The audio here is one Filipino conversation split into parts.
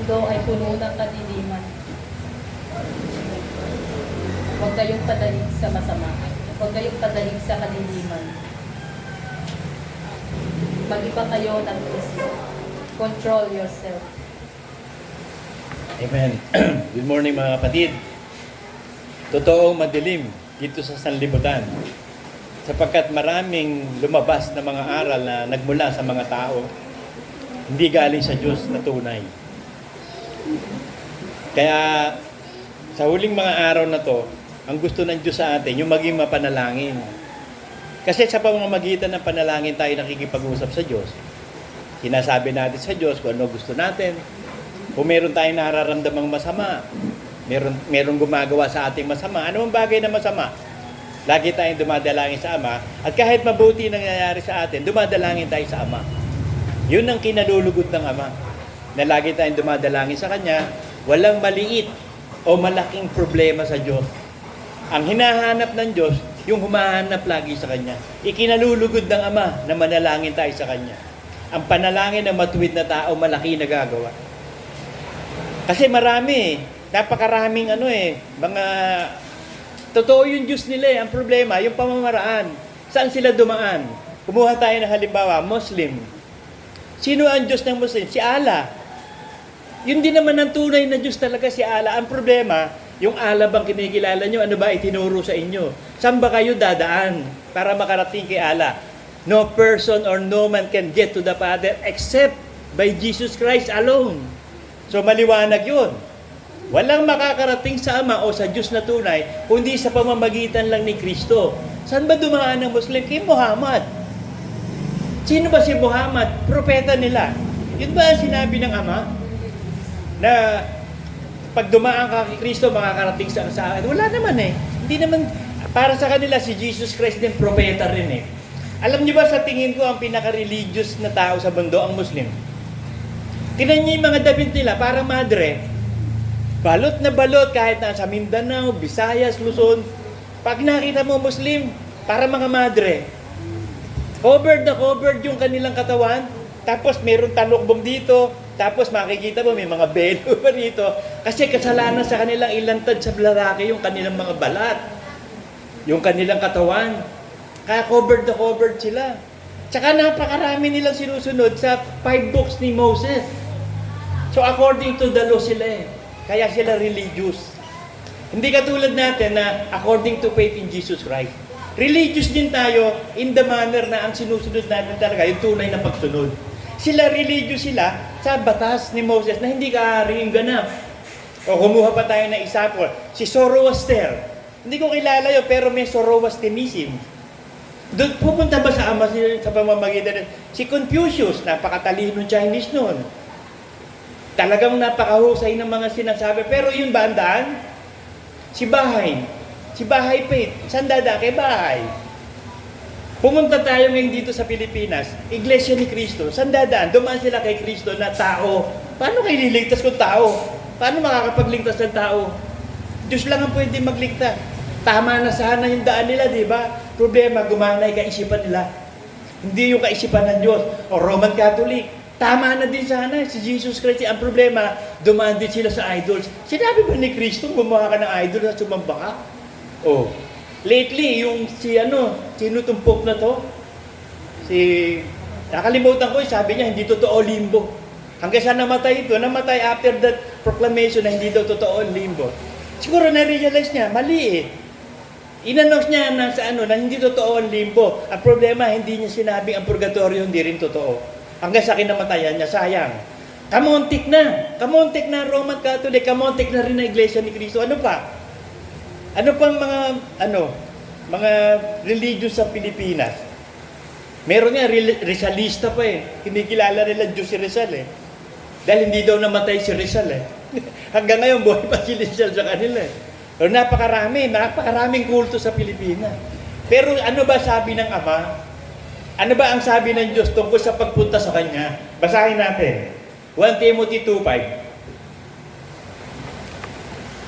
mundo ay puno ng kadiliman. Huwag kayong padaling sa masama. Huwag kayong padaling sa kadiliman. Mag-iba kayo ng isip. Control yourself. Amen. Good morning mga kapatid. Totoong madilim dito sa sanlibutan. Sapagkat maraming lumabas na mga aral na nagmula sa mga tao, hindi galing sa Diyos na tunay. Kaya sa huling mga araw na to, ang gusto ng Diyos sa atin, yung maging mapanalangin. Kasi sa pamamagitan ng panalangin tayo nakikipag-usap sa Diyos. Sinasabi natin sa Diyos kung ano gusto natin. Kung meron tayong nararamdamang masama, meron gumagawa sa ating masama, anumang bagay na masama, lagi tayong dumadalangin sa Ama. At kahit mabuti nangyayari sa atin, dumadalangin tayo sa Ama. Yun ang kinalulugod ng Ama. Na lagi tayong dumadalangin sa Kanya, walang maliit o malaking problema sa Diyos. Ang hinahanap ng Diyos, yung humahanap lagi sa Kanya. Ikinalulugod ng Ama na manalangin tayo sa Kanya. Ang panalangin ng matuwid na tao, malaki nagagawa. Kasi marami, napakaraming mga totoo yung Diyos nila eh. Ang problema, yung pamamaraan. Saan sila dumaan? Kumuha tayo ng halimbawa, Muslim. Sino ang Diyos ng Muslim? Si Allah. Yun din naman ang tunay na Diyos talaga, si Allah. Ang problema, yung Allah bang kinikilala nyo, ano ba itinuro sa inyo? Saan ba kayo dadaan para makarating kay Allah? No person or no man can get to the Father except by Jesus Christ alone. So maliwanag yun. Walang makakarating sa Ama o sa Diyos na tunay, kundi sa pamamagitan lang ni Kristo. Saan ba dumaan ng Muslim? Kay Muhammad. Sino ba si Muhammad? Propeta nila. Yun ba ang sinabi ng Ama? Na pag dumaan ka kay Kristo, makakarating sa akin. Wala naman eh. Hindi naman, para sa kanila, si Jesus Christ din, propeta rin eh. Alam niyo ba, sa tingin ko, ang pinaka-religious na tao sa mundo, ang Muslim. Tingnan niyo yung mga damit nila, parang madre. Balot na balot, kahit na sa Mindanao, Visayas, Luzon. Pag nakita mo Muslim, para mga madre. Covered na covered yung kanilang katawan. Tapos meron talukbong dito. Tapos makikita mo may mga belo pa dito. Kasi kasalanan sa kanilang ilantad sa lalaki yung kanilang mga balat. Yung kanilang katawan. Kaya covered na covered sila. Tsaka napakarami nilang sinusunod sa 5 books ni Moses. So according to the law sila eh. Kaya sila religious. Hindi katulad natin na according to faith in Jesus Christ. Religious din tayo in the manner na ang sinusunod natin talaga yung tunay na pagsunod. Sila religious sila sa batas ni Moses na hindi kaariing ganap. O kumuha pa tayo ng example, si Zoroaster. Hindi ko kilala yun, pero may Zoroastrianism. Doon pupunta ba sa Ama sa pamamagitan? Si Confucius, napakatalino Chinese noon. Talagang napakahusay ng mga sinasabi. Pero yun ba ang daan? Si Bahay Faith. Saan dada? Kay Bahay. Pumunta tayo ngayon dito sa Pilipinas, Iglesia ni Cristo. Saan dadaan? Dumaan sila kay Cristo na tao. Paano kayo liligtas kung tao? Paano makakapagligtas ng tao? Diyos lang ang pwede magligtas. Tama na sana yung daan nila, di ba? Problema, gumana yung kaisipan nila. Hindi yung kaisipan ng Diyos. O Roman Catholic. Tama na din sana si Jesus Christ. Ang problema, dumaan din sila sa idols. Sinabi ba ni Kristo, gumawa ka ng idol at sumamba ka? Oh. Lately, yung sino tong pope na to? Nakalimutan ko, sabi niya, hindi totoo limbo. Hanggang sa namatay namatay after that proclamation na hindi daw totoo limbo. Siguro na-realize niya, mali eh. Inannounce niya na hindi totoo ang limbo. Ang problema, hindi niya sinabing ang purgatorio hindi rin totoo. Hanggang sa kinamatayan niya, sayang. Kamontik na Roman Catholic, kamontik na rin na Iglesia ni Cristo. Ano pa? Ano pang mga religious sa Pilipinas? Meron nga, Rizalista pa eh. Kinikilala nila Diyos si Rizal eh. Dahil hindi daw namatay si Rizal eh. Hanggang ngayon, buhay pa si Rizal sa kanila eh. Pero napakaraming kulto sa Pilipinas. Pero ano ba sabi ng Ama? Ano ba ang sabi ng Diyos tungkol sa pagpunta sa Kanya? Basahin natin. 1 Timothy 2:5.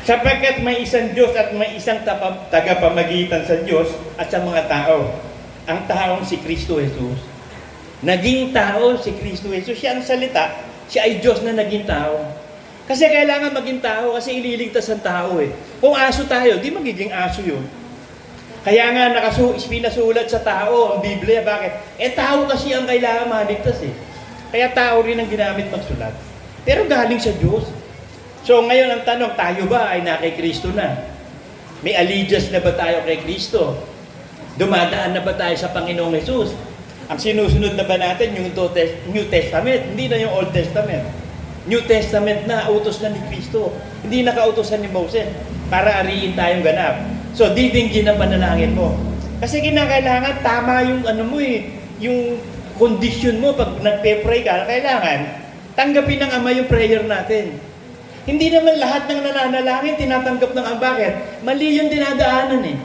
Sapagkat may isang Diyos at may isang tagapamagitan sa Diyos at sa mga tao. Ang taong si Kristo Jesus. Naging tao si Kristo Jesus. Siya ang salita. Siya ay Diyos na naging tao. Kasi kailangan maging tao kasi ililigtas ang tao eh. Kung aso tayo, di magiging aso yun. Kaya nga pinasulat sa tao ang Biblia. Bakit? Tao kasi ang kailangan maligtas eh. Kaya tao rin ang ginamit magsulat. Pero galing sa Diyos. So ngayon ang tanong, tayo ba ay na kay Kristo na? May allegiance na ba tayo kay Kristo? Dumadaan na ba tayo sa Panginoong Jesus? Ang sinusunod na ba natin yung New Testament? Hindi na yung Old Testament. New Testament na, utos na ni Kristo. Hindi nakautosan ni Moses para ariin tayong ganap. So, didinggin ang panalangin mo. Kasi kinakailangan tama yung yung condition mo pag nagpe-pray ka, kailangan tanggapin ng Ama yung prayer natin. Hindi naman lahat ng nananalangin tinatanggap ng Ama. Bakit? Mali yung dinadaanan eh.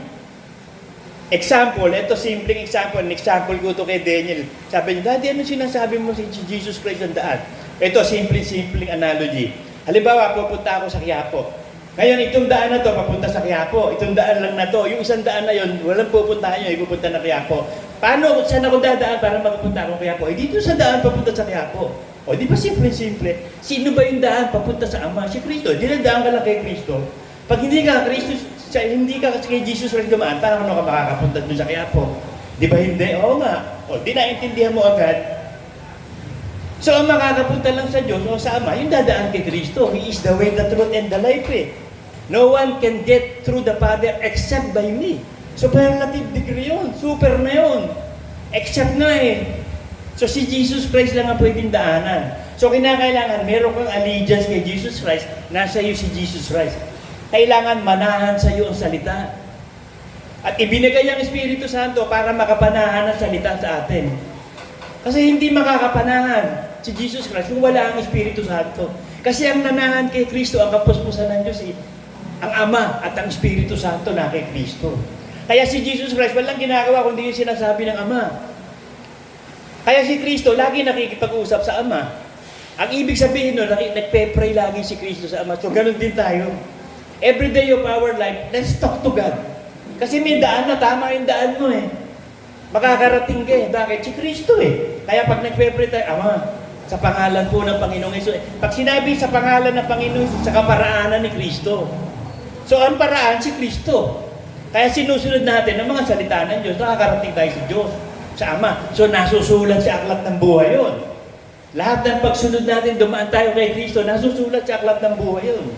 Example, ito simpleng example. Example ko to kay Daniel. Sabi niya, Daddy, ano sinasabi mo si Jesus Christ ang daan? Ito, simpleng analogy. Halimbawa, pupunta ako sa Quiapo. Ngayon, itong daan na to, papunta sa Quiapo. Itong daan lang na to. Yung isang daan na yon, walang pupuntahan nyo, ipupunta na Quiapo. Paano, saan ako dadaan para makapunta akong Quiapo? Dito sa daan, papunta sa Quiapo. O, di ba simple? Sino ba yung daan papunta sa Ama? Si Kristo. Dinadaan ka lang kay Kristo. Pag hindi ka kay Jesus Christ dumaan, paano ka makakapunta dun sa Quiapo? Di ba hindi? Oo nga. O, di naintindihan mo agad. So, ang makakapunta lang sa Diyos o sa Ama, yung dadaan kay Kristo. He is the way, the truth, and the life eh. No one can get through the Father except by me. So, relative degree yun. Super na yun. Except na eh. So, si Jesus Christ lang ang pwedeng daanan. So, kinakailangan, meron kang allegiance kay Jesus Christ, nasa iyo si Jesus Christ. Kailangan manahan sa iyo ang salita. At ibinigay ang Espiritu Santo para makapanahan ang salita sa atin. Kasi hindi makakapanahan si Jesus Christ kung wala ang Espiritu Santo. Kasi ang nanahan kay Kristo, ang kapuspusan ng Diyos, ang Ama at ang Espiritu Santo na kay Kristo. Kaya si Jesus Christ, walang ginagawa kundi yung sinasabi ng Ama. Kaya si Kristo, lagi nakikipag-usap sa Ama. Ang ibig sabihin nun, nagpe-pray lagi si Kristo sa Ama. So, ganun din tayo. Every day of our life, let's talk to God. Kasi may daan na, tama yung daan mo eh. Makakarating ka eh. Bakit? Si Kristo eh. Kaya pag nagpe-pray tayo, Ama, sa pangalan po ng Panginoong Hesus. Pag sinabi sa pangalan ng Panginoong Hesus, sa kaparaanan ni Kristo. So, ang paraan si Kristo. Kaya sinusunod natin ang mga salita ng Diyos, nakakarating tayo sa Diyos, sa Ama. So, nasusulat sa aklat ng buhay yun. Lahat ng pagsunod natin, dumaan tayo kay Kristo, nasusulat sa aklat ng buhay yun.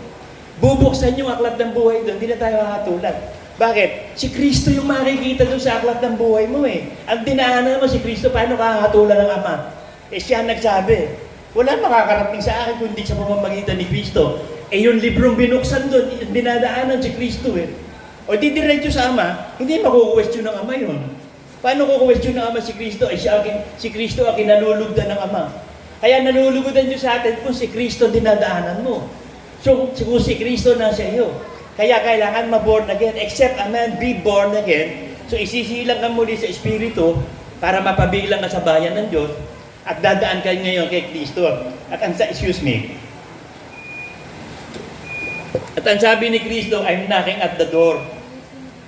Bubuksan yung aklat ng buhay doon, hindi na tayo makatulad. Bakit? Si Kristo yung makikita doon sa aklat ng buhay mo eh. Ang dinaanan mo si Kristo, paano kakatulan ng Ama? Siya nagsabi, wala makakarating sa akin kundi sa pamamagitan ni Kristo. Yung librong binuksan doon, dinadaanan si Kristo eh. O di diretso sa Ama, hindi makukwestiyon ng Ama yun. Paano kukwestiyon ng Ama si Kristo? Si Kristo ang kinalulugdan ng Ama. Kaya nalulugudan Diyos sa atin kung si Kristo dinadaanan mo. So, kung si Kristo nasa iyo. Kaya kailangan ma-born again. Except a man be born again. So, isisilang ka muli sa Espiritu para mapabilang ka sa bayan ng Diyos at dadaan kayo ngayon kay Kristo. At ang sabi ni Kristo, I'm knocking at the door.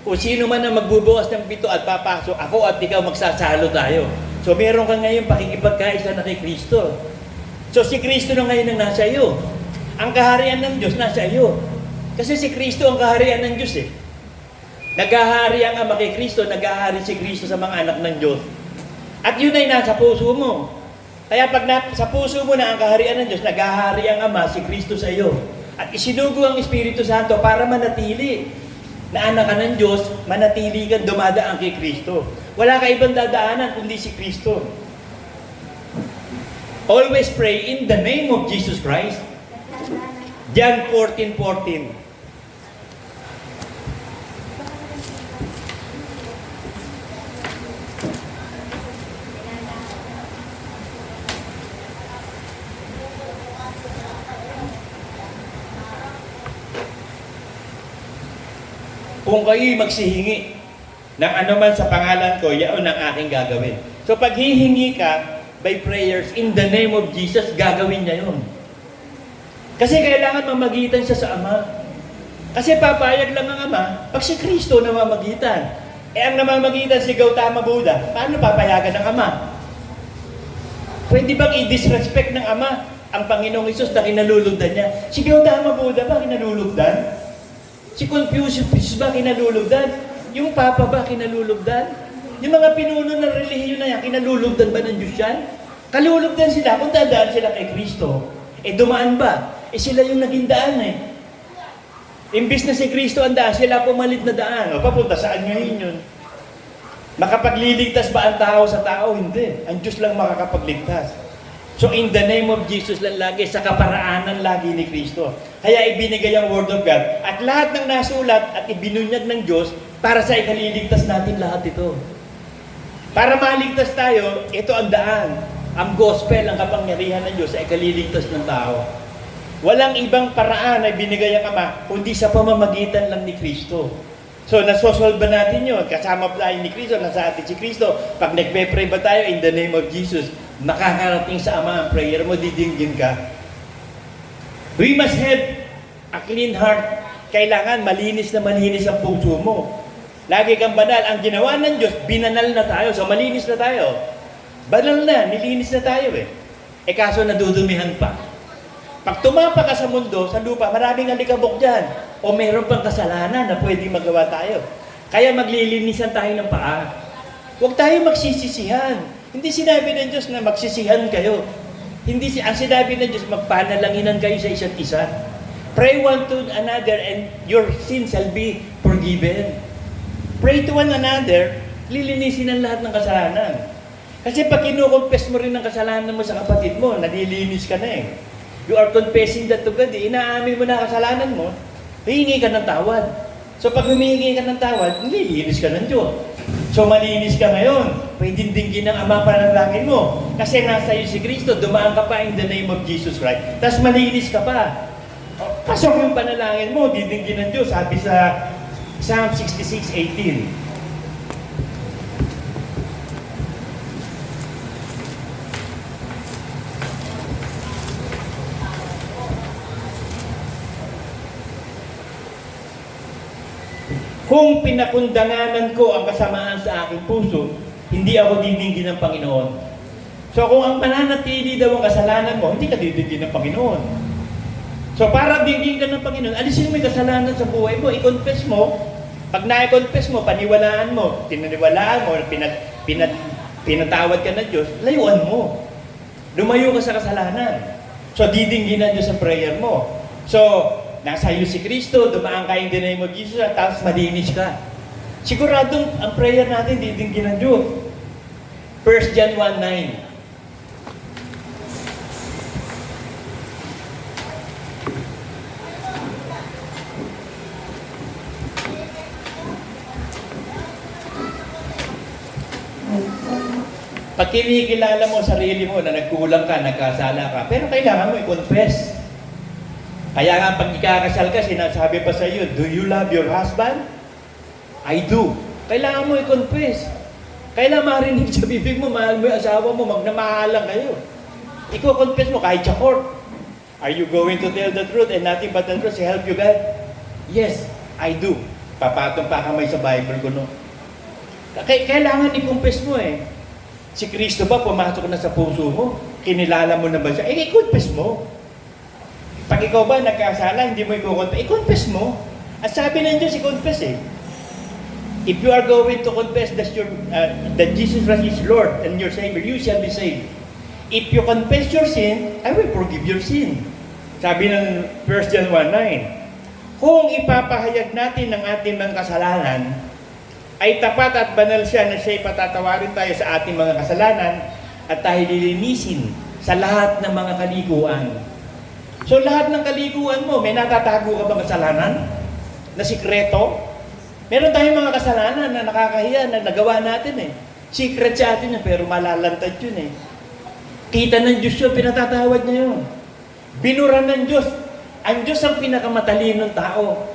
Kung sino man ang magbubukas ng pito at papasok, ako at ikaw magsasalo tayo. So meron ka ngayon pakikipagkaisa na kay Kristo. So si Kristo na ngayon ang nasa iyo. Ang kaharian ng Diyos nasa iyo. Kasi si Kristo ang kaharian ng Diyos eh. Naghahari ang Ama kay Kristo, naghahari si Kristo sa mga anak ng Diyos. At yun ay nasa puso mo. Kaya pag sa puso mo na ang kaharian ng Diyos, naghahari ang Ama, si Kristo sa iyo. At isinugo ang Espiritu Santo para manatili na anak ka ng Diyos, manatili kang dumadaan kay Kristo. Wala ka ibang dadaanan kundi si Kristo. Always pray in the name of Jesus Christ. John 14:14. Kung kayo'y magsihingi ng anuman sa pangalan ko, yaon ang aking gagawin. So pag hihingi ka by prayers in the name of Jesus, gagawin niya yun. Kasi kailangan mamagitan siya sa Ama. Kasi papayag lang ang Ama pag si Kristo namamagitan. Ang namamagitan si Gautama Buddha, paano papayagan ng Ama? Pwede bang i-disrespect ng Ama ang Panginoong Isus na kinalulugdan niya. Si Gautama Buddha ba kinalulugdan? Si Confucius ba kinalulugdan? Yung Papa ba kinalulugdan? Yung mga pinuno ng relihiyon na yan, kinalulugdan ba ng Diyos yan? Kalulugdan sila kung dadaan sila kay Kristo. Dumaan ba? Sila yung naging daan Imbis na si Kristo ang daan, sila pumalit na daan. Papunta saan ngayon yun? Makapagliligtas ba ang tao sa tao? Hindi. Ang Diyos lang makakapagligtas. So in the name of Jesus lang lagi, sa kaparaanan lagi ni Kristo. Kaya ibinigay ang Word of God. At lahat ng nasulat at ibinunyag ng Diyos para sa ikaliligtas natin lahat ito. Para maligtas tayo, ito ang daan. Ang gospel, ang kapangyarihan ng Diyos sa ikaliligtas ng tao. Walang ibang paraan na binigay ang Ama, kundi sa pamamagitan lang ni Kristo. So, nasosolve ba natin yun? Kasama pa tayo ni Kristo, nasa atin si Kristo. Pag nagpe-pray ba tayo in the name of Jesus, makakarating sa Ama ang prayer mo, didinggin ka. We must have a clean heart. Kailangan malinis ang puso mo. Lagi kang banal. Ang ginawa ng Diyos, binanal na tayo. So, malinis na tayo. Banal na, nilinis na tayo kaso nadudumihan pa. Pag tumapa ka sa mundo, sa lupa, maraming alikabok dyan. O meron pang kasalanan na pwedeng magawa tayo. Kaya maglilinisan tayo ng paa. Huwag tayo magsisisihan. Hindi sinabi ng Diyos na magsisihan kayo. Ang sinabi ng Diyos, magpanalanginan kayo sa isa't isa. Pray one to another and your sins shall be forgiven. Pray to one another, lilinisin ang lahat ng kasalanan. Kasi pag kinukonfess mo rin ang kasalanan mo sa kapatid mo, nalilinis ka na You are confessing that to God. Inaamin mo na kasalanan mo, hihingi ka ng tawad. So pag humihingi ka ng tawad, nililinis ka ng Diyos. So malinis ka ngayon, pwedeng dinggin ng Ama panalangin mo. Kasi nasa iyo si Kristo, dumaan ka pa in the name of Jesus Christ. Tapos malinis ka pa. Pasok yung panalangin mo, didinggin ng Diyos. Sabi sa Psalm 66:18. Kung pinakundanganan ko ang kasamaan sa aking puso, hindi ako didinggin ng Panginoon. So kung ang mananatili daw ang kasalanan mo, hindi ka didinggin ng Panginoon. So para dinggin ka ng Panginoon, alisin mo yung kasalanan sa buhay mo, i-confess mo. Pag na-confess mo, paniwalaan mo, tinaniwalaan mo, pinatawad ka ng Diyos, layuan mo. Lumayo ka sa kasalanan. So didinggin ng Diyos ang prayer mo. So, nasa iyo si Kristo, dumaan ka in the name of Jesus, at tapos malinis ka. Siguradong ang prayer natin, didinggin ng Diyos. 1 John 1:9. Pag kinikilala mo sarili mo na nagkulang ka, nagkasala ka, pero kailangan mo i-confess. Kaya nga pag ikakasal ka, sinasabi pa sa iyo, do you love your husband? I do. Kailangan mo i-confess. Kailangan marinig sa bibig mo, mahal mo yung asawa mo, magnamahalan kayo. Iko-confess mo kahit sa court. Are you going to tell the truth and nothing but the truth to help you God? Yes, I do. Papatong pa kamay sa Bible ko, no? Kailangan i-confess mo Si Kristo ba pumasok na sa puso mo? Kinilala mo na ba siya? I-confess mo. Pag ikaw ba nagkasala, hindi mo i-confess, i-confess mo. At sabi ng Diyos, i-confess If you are going to confess that Jesus Christ is Lord and your Savior, you shall be saved. If you confess your sin, I will forgive your sin. Sabi ng 1 John 1:9. Kung ipapahayag natin ang ating mga kasalanan, ay tapat at banal siya na siya'y patatawarin tayo sa ating mga kasalanan at tayo lilinisin sa lahat ng mga kaliguan. So lahat ng kaliguan mo, may natatago ka bang kasalanan? Na sikreto? Meron tayong mga kasalanan na nakakahiya, na nagawa natin Secret sa atin pero malalantad yun Kita ng Diyos yun, pinatatawad niya yun. Binura ng Diyos. Ang Diyos ang pinakamatalinong tao.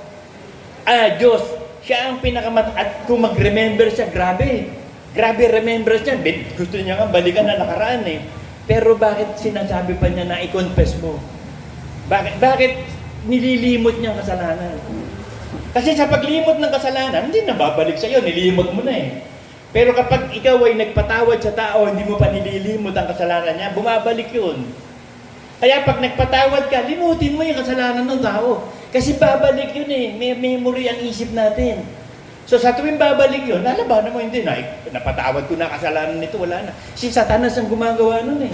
Diyos, siya ang at kung mag-remember siya, grabe. Grabe remembrance niya. Gusto niya nga balikan na nakaraan Pero bakit sinasabi pa niya na i-confess mo? Bakit nililimot niya ang kasalanan? Kasi sa paglimot ng kasalanan, hindi na babalik sa iyo, nilimot mo na Pero kapag ikaw ay nagpatawad sa tao, hindi mo pa nililimot ang kasalanan niya, bumabalik yun. Kaya pag nagpatawad ka, limutin mo yung kasalanan ng tao. Kasi babalik yun eh. May memory ang isip natin. So sa tuwing babalik yun, lalabanan mo, hindi na, napatawad ko na kasalanan nito, wala na. Si Satanas ang gumagawa nun eh.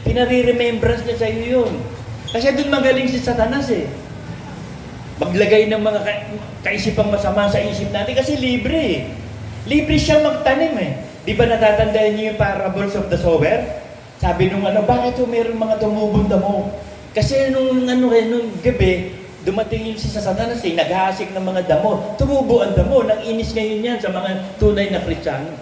Pinare-remembrance niya sa iyo yun. Kasi doon magaling si Satanas eh. Maglagay ng mga kaisipang masama sa isip natin kasi libre eh. Libre siyang magtanim eh. Di ba natatandaan niyo yung parables of the sower? Sabi nung bakit meron mga tumubong damo? Kasi nung gabi, dumating yun si Satanas eh, naghahasik ng mga damo. Tumubo ang damo, nang inis ngayon yan sa mga tunay na Kristiyano.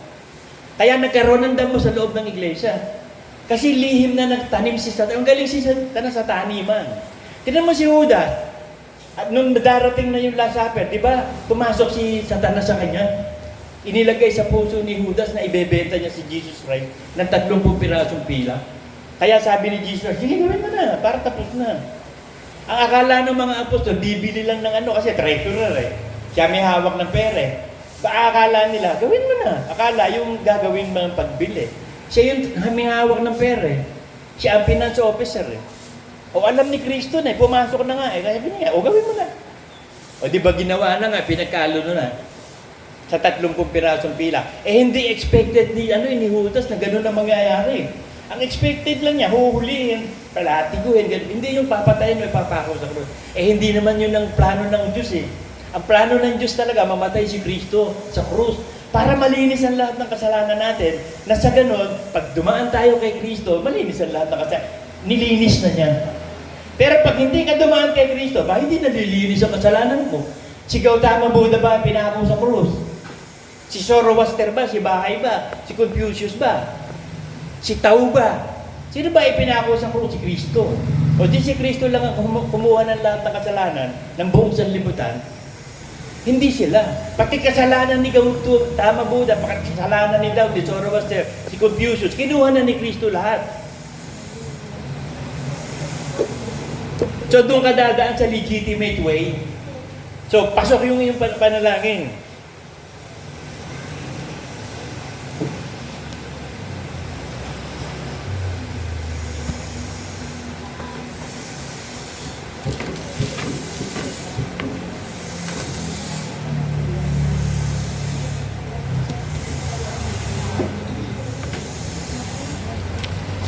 Kaya nagkaroon ng damo sa loob ng iglesia. Kasi lihim na nagtanim si Satanas. Ang galing si Satanas sa taniman. Tignan mo si Judas. At nung darating na yung Last Supper, di ba, pumasok si Satanas sa kanya. Inilagay sa puso ni Judas na ibebenta niya si Jesus Christ ng 30 pirasong pila. Kaya sabi ni Jesus, sige, gawin mo na, para tapos na. Ang akala ng mga apostol, bibili lang ng kasi treasurer eh. Siya may hawak ng pera eh. Akala nila, gawin mo na. Akala yung gagawin mga pagbili. Siya yung may hawak ng pera eh. Siya ang finance officer eh. O alam ni Kristo na eh, pumasok na nga eh. Kaya niya, gawin mo na. O di ba ginawa na nga, pinagkalo na sa 30 pirasong pila. Hindi expected ni Judas na gano'n ang mangyayari. Ang expected lang niya, huhulihin, palatiguhin, gano'n. Hindi yung papatayin o ipapakaw sa krus. Hindi naman yun ang plano ng Diyos eh. Ang plano ng Diyos talaga, mamatay si Kristo sa krus. Para malinis ang lahat ng kasalanan natin, na sa gano'n, pag dumaan tayo kay Kristo, malinis ang lahat ng kasalanan. Nilinis na niya. Pero pag hindi ka dumaan kay Kristo, hindi nalilinis ang kasalanan mo. Si Gautama Buddha ba pinako sa krus? Si Zoroaster ba? Si Bahay ba? Si Confucius ba? Si Tao ba? Sino ba ipinako sa krus? Si Kristo. O di si Kristo lang ang kumuha ng lahat ng kasalanan ng buong sanlibutan? Hindi sila. Pati kasalanan ni Gautama Buddha, pati kasalanan ni Tao, ni Zoroaster, si Confucius, kinuha na ni Kristo lahat. So doon ka dadaan sa legitimate way. So pasok yung iyong panalangin.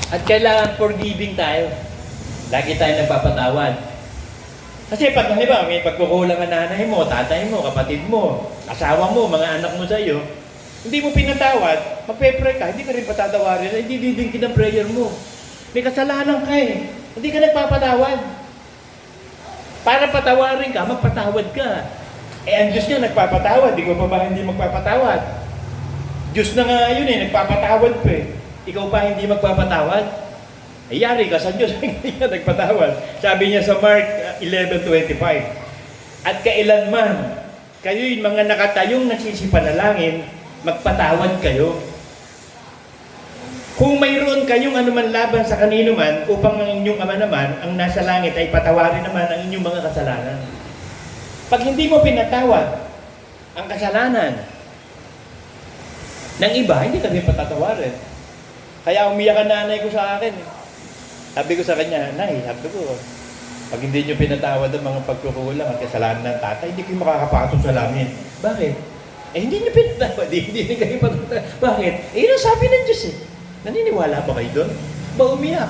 At kailangan forgiving tayo. Lagi tayo nagpapatawad. Kasi pag halimbawa, may pagkukulang ang nanay mo, tatay mo, kapatid mo, asawa mo, mga anak mo sa iyo, hindi mo pinatawad, magpe-pray ka, hindi ka rin patatawarin, hindi didingkin ang prayer mo. May kasalanan ka eh. Hindi ka nagpapatawad. Para patawarin ka, magpatawad ka. Ang Diyos nga nagpapatawad, di ko pa ba hindi magpapatawad? Diyos na nga yun eh, nagpapatawad pa eh. Ikaw pa hindi magpapatawad? Ay, yari ka sa Diyos, hindi ka nagpatawad. Sabi niya sa Mark 11:25, at kailanman, kayo'y mga nakatayong nagsisipanalangin, magpatawad kayo. Kung mayroon kayong anuman laban sa kanino man, upang ang inyong Ama naman, ang nasa langit, ay patawarin naman ang inyong mga kasalanan. Pag hindi mo pinatawad ang kasalanan ng iba, hindi ka rin patatawarin. Kaya umiyak ang nanay ko sa akin. Sabi ko sa kanya, Nay, sabi ko, pag hindi nyo pinatawad ang mga pagkukulang at kasalanan ng tatay, hindi kayo makakapasok sa langit. Bakit? Hindi nyo pinatawad, hindi kayo patawad. Bakit? Yun ang sabi ng Diyos eh. Naniniwala ba kayo doon? Ba umiyak?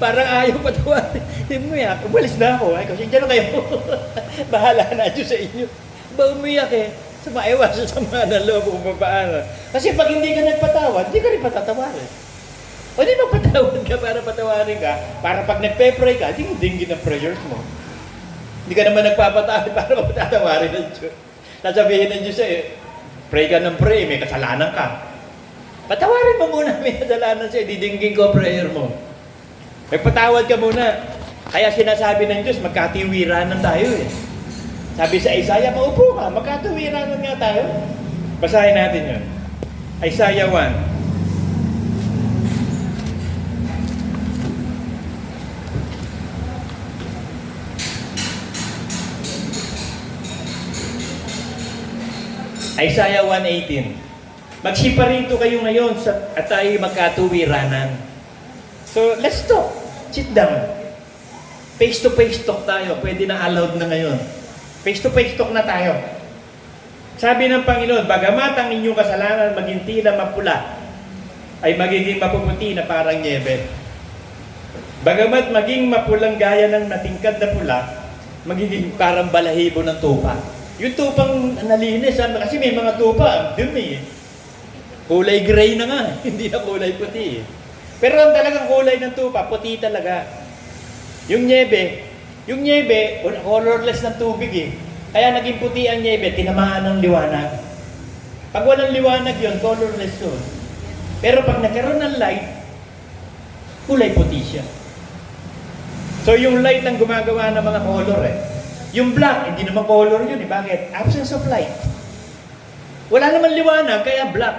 Parang ayaw patawad. Hindi umiyak. Umalis na ako. Ay, kasi dyan kayo. Bahala na Diyos sa inyo. Ba umiyak eh. Sumaiwas sa sama ng loob kung paano. Kasi pag hindi ka nagpatawad, hindi ka rin patatawarin. O di magpatawad ka para patawarin ka, para pag nagpe-pray ka, hindi mo dinggin ang prayers mo. Hindi ka naman nagpapatawad para patatawarin ng Diyos. Sasabihin ng Diyos eh, pray ka ng pray, may kasalanan ka. Patawarin mo muna, may kasalanan siya, didinggin ko ang prayer mo. Magpatawad ka muna. Kaya sinasabi ng Diyos, magkatiwiranan tayo eh. Sabi sa Isaiah, maupo ka, magkatuwiranan nga tayo. Basahin natin yun. Isaiah 1. Isaiah 1:18. Magsiparito kayo ngayon at tayo magkatuwiranan. So, let's talk. Sit down. Face-to-face talk tayo. Pwede na allowed na ngayon. Face-to-face talk na tayo. Sabi ng Panginoon, bagamat ang inyong kasalanan maging tila mapula, ay magiging mapuputi na parang nyebe. Bagamat maging mapulang gaya ng natingkad na pula, magiging parang balahibo ng tupa. Yung tupang nalinis, kasi may mga tupa, dumi eh. Kulay gray na nga, hindi na kulay puti eh. Pero ang talagang kulay ng tupa, puti talaga. Yung nyebe, colorless ng tubig eh. Kaya naging puti ang nyebe, tinamaan ng liwanag. Pag walang liwanag yun, colorless yun. Pero pag nagkaroon ng light, kulay puti siya. So yung light ang gumagawa ng mga color eh. Yung black, hindi naman color yun eh. Bakit? Absence of light. Wala naman liwanag, kaya black.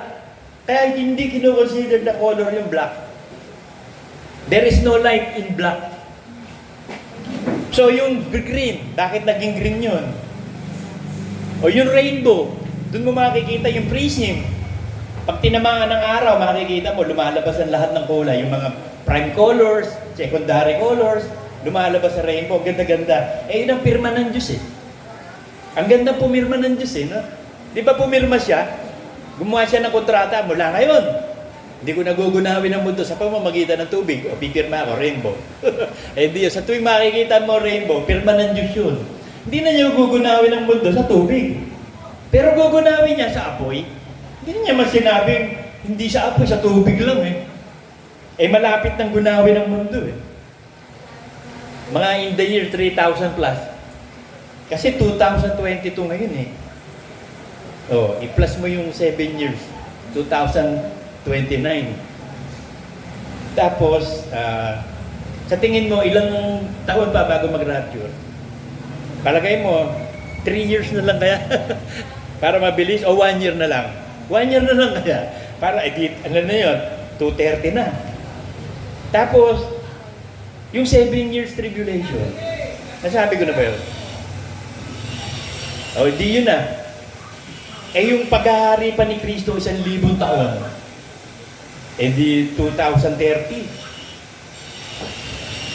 Kaya hindi kino-consider na color yung black. There is no light in black. So yung green, bakit naging green yun? O yung rainbow, dun mo makikita yung prism. Pag tinamaan ng araw, makikita mo, lumalabas ang lahat ng kulay. Yung mga prime colors, secondary colors, lumalabas sa rainbow. Ganda-ganda. Eh, yun ang pirma ng Diyos eh. Ang ganda pumirma ng Diyos eh. No? Di ba pumirma siya? Gumawa siya ng kontrata mula ngayon. Hindi ko nagugunawin ang mundo sa pamamagitan ng tubig. O, pipirma ako, rainbow. Eh, di yun. Sa tuwing makikita mo rainbow, pirma ng Diyos yun. Hindi na niya gugunawin ang mundo sa tubig. Pero gugunawin niya sa apoy. Hindi niya masinabing, hindi sa apoy, sa tubig lang eh. Eh, malapit ng gunawin ang mundo eh. Mga in the year 3,000 plus. Kasi 2022 ngayon eh. Oh, i-plus mo yung 7 years. 2029. Tapos, sa tingin mo, ilang taon pa bago mag-rapture? Palagay mo, 3 years na lang kaya? Para mabilis? O 1 year na lang? 1 year na lang kaya? Para, ano na yun? 230 na. Tapos, yung 7 years tribulation, nasabi ko na ba yun? O, di yun na. Eh, yung paghahari pa ni Kristo 1,000 taon, eh di 2030.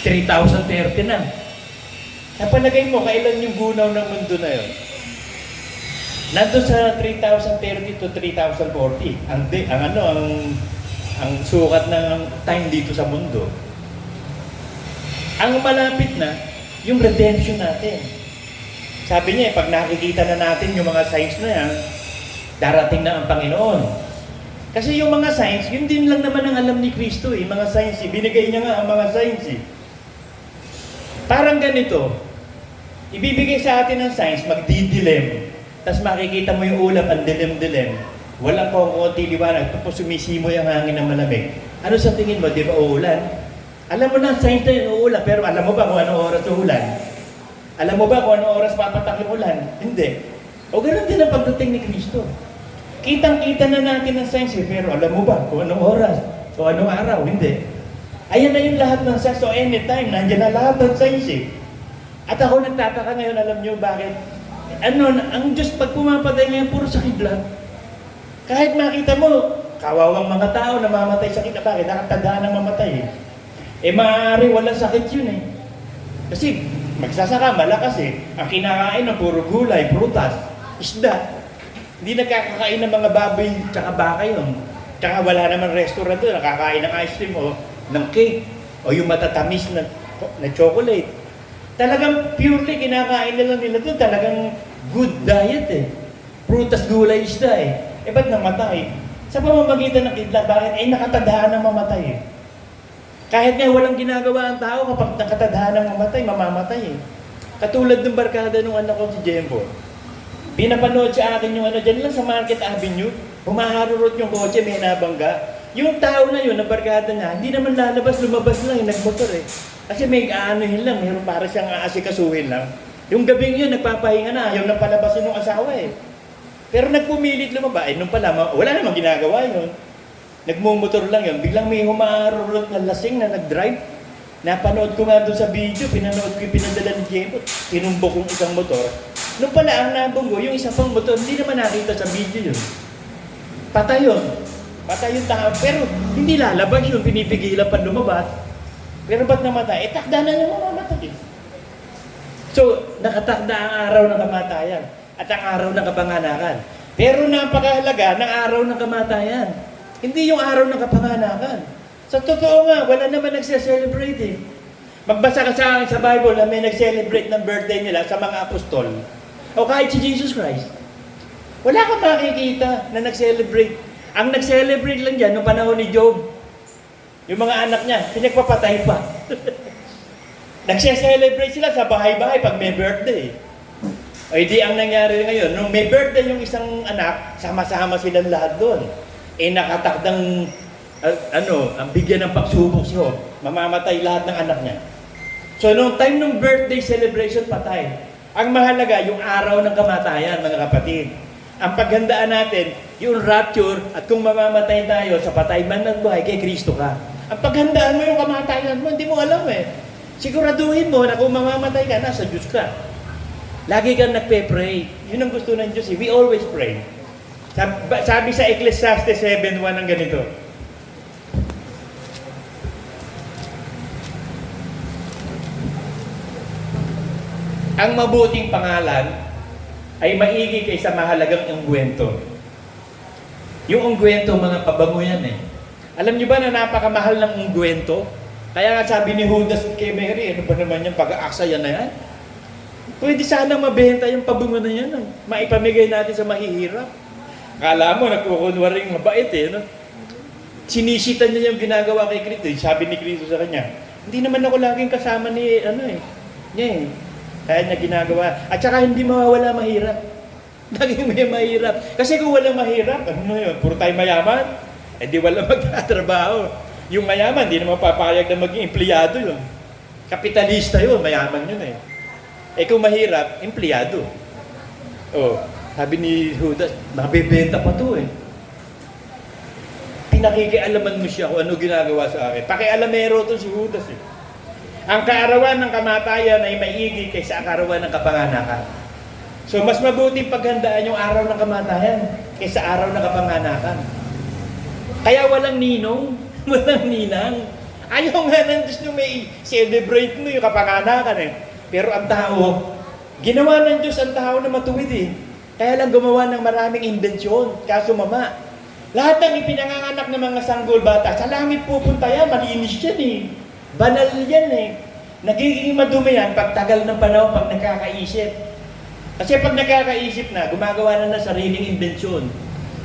3,030 na. Napalagay mo, kailan yung gunaw ng mundo na yun? Nandun sa 3,030 to 3,040. Ang sukat ng time dito sa mundo. Ang malapit na, yung redemption natin. Sabi niya, pag nakikita na natin yung mga signs na yan, darating na ang Panginoon. Kasi yung mga signs, yun din lang naman ang alam ni Kristo eh. Mga signs eh. Binigay niya nga ang mga signs eh. Parang ganito, ibibigay sa atin ng signs, magdidilim. Tapos makikita mo yung ulap, ang dilim-dilim. Walang konti liwanag, tapos sumisimoy ang hangin ng malamig. Ano sa tingin mo, di ba uulan? Alam mo na ang signs na yun, uulan, pero alam mo ba kung anong oras uulan? Alam mo ba kung anong oras papatak yung ulan? Hindi. O ganun din ang pagdating ni Kristo. Kitang-kita na natin ang signs eh, pero alam mo ba kung anong oras? O anong araw? Hindi. Ayan na yung lahat ng signs. So anytime, nandiyan na lahat ng signs eh. At ako nagtataka ngayon, alam nyo bakit? Ang Diyos pag pumapatay ngayon, puro sakit lang. Kahit makita mo, kawawang mga tao na mamatay sakit na bakit? Nakatandaan na mamatay eh. Eh maaari walang sakit yun eh. Kasi magsasaka, malakas eh. Ang kinakain ng puro gulay, prutas, isda. Hindi nagkakakain ng mga baboy tsaka baka yun. Tsaka wala naman restaurant doon, nakakain ng ice cream o ng cake o yung matatamis na chocolate. Talagang purely kinakain nila doon. Talagang good diet eh. Prutas, gulay, isda eh. Eh ba't namatay? Sa pamamagitan ng kidlat, bakit? Eh nakatadhaan na mamatay eh. Kahit nga walang ginagawa ang tao, kapag nakatadhaan ng mamatay, mamamatay eh. Katulad ng barkada ng anak ko si Jembo. Pinapanood sa akin yung dyan lang sa Market Avenue, humaharurot yung kotse, may nabangga. Yung tao na yun, na barkada niya, hindi naman lalabas, lumabas lang, nagmotor eh. Kasi may aanuhin lang, mayroon para siyang aasikasuhin lang. Yung gabing yun, nagpapahinga na, ayaw na palabasin ng asawa eh. Pero nagpumilit lumaba, eh nung pala, wala namang ginagawa yun. Nagmumotor lang yun, biglang may humarurot na lasing na nag-drive. Napanood ko nga doon sa video, pinanood ko yung pinadala ni Jembo, tinumbok yung isang motor. Nung pala, ang nabunggo, yung isang pang motor, hindi naman nakita sa video yun. Patay yun. Patay yung tao, pero hindi lalabas yun, pinipigilan pa lumabas. Pero ba't namatay? Takda na niya mamamatay. So, nakatakda ang araw ng kamatayan at ang araw ng kapanganakan. Pero napakahalaga ng araw ng kamatayan. Hindi yung araw ng kapanganakan. Sa totoo nga, wala naman nagse-celebrate eh. Magbasa ka sa akin sa Bible na may nag-celebrate ng birthday nila sa mga apostol. O kahit si Jesus Christ. Wala kang makikita na nag-celebrate. Ang nag-celebrate lang dyan noong panahon ni Job. Yung mga anak niya, pinagpapatay pa. Nagse-celebrate sila sa bahay-bahay pag may birthday. Ay di ang nangyari ngayon, nung may birthday yung isang anak, sama-sama silang lahat doon. Eh nakatakdang, ang bigyan ng pagsubok si Job, mamamatay lahat ng anak niya. So nung time ng birthday celebration, patay. Ang mahalaga, yung araw ng kamatayan, mga kapatid. Ang paghandaan natin, yung rapture, at kung mamamatay tayo sa patay man ng buhay, kay Kristo ka. Ang paghandaan mo yung kamatayan mo, hindi mo alam eh. Siguraduhin mo na kung mamamatay ka, nasa Diyos ka. Lagi kang nagpe-pray. Yun ang gusto ng Diyos eh. We always pray. Sabi sa Ecclesiastes 7:1 ang ganito. Ang mabuting pangalan ay maigi kaysa mahalagang ungguwento. Yung ungguwento, mga pabango yan eh. Alam niyo ba na napakamahal ng ungguwento? Kaya nga sabi ni Judas kay Mary, ano ba naman yung pag-aaksa yan na yan? Pwede sanang mabenta yung pabango na yan. Maipamigay natin sa mahihirap. Akala mo, nagkukunwaring mabait eh. No? Sinisitan niya yung ginagawa kay Kristo. Sabi ni Kristo sa kanya, hindi naman ako laging kasama ni, niya eh. Kaya niya ginagawa. At saka hindi mawawala mahirap. Laging may mahirap. Kasi kung walang mahirap, ano yun? Puro tayo mayaman? Eh di wala magtatrabaho. Yung mayaman, hindi naman papayag na maging empleyado yun. Kapitalista yun, mayaman yun eh. Eh kung mahirap, empleyado. Oh, sabi ni Judas, mabibenta pa to eh. Pinakikialaman mo siya kung ano ginagawa sa akin. Pakialamero to si Judas eh. Ang kaarawan ng kamatayan ay maigi kaysa ang kaarawan ng kapanganakan. So mas mabuting paghandaan yung araw ng kamatayan kaysa araw ng kapanganakan. Kaya walang ninong, walang ninang. Ayaw nga ng Diyos nyo may celebrate mo yung kapanganakan eh. Pero ang tao, ginawa ng Diyos ang tao na matuwid eh. Kaya lang gumawa ng maraming imbensyon, kaso mama. Lahat ng ipinanganganak ng mga sanggol bata, sa langit pupunta yan, malinis yan eh. Banal yan eh. Nagiging madumi yan pag tagal ng panahon, pag nakakaisip. Kasi pag nakakaisip na, gumagawa na ng sariling imbensyon.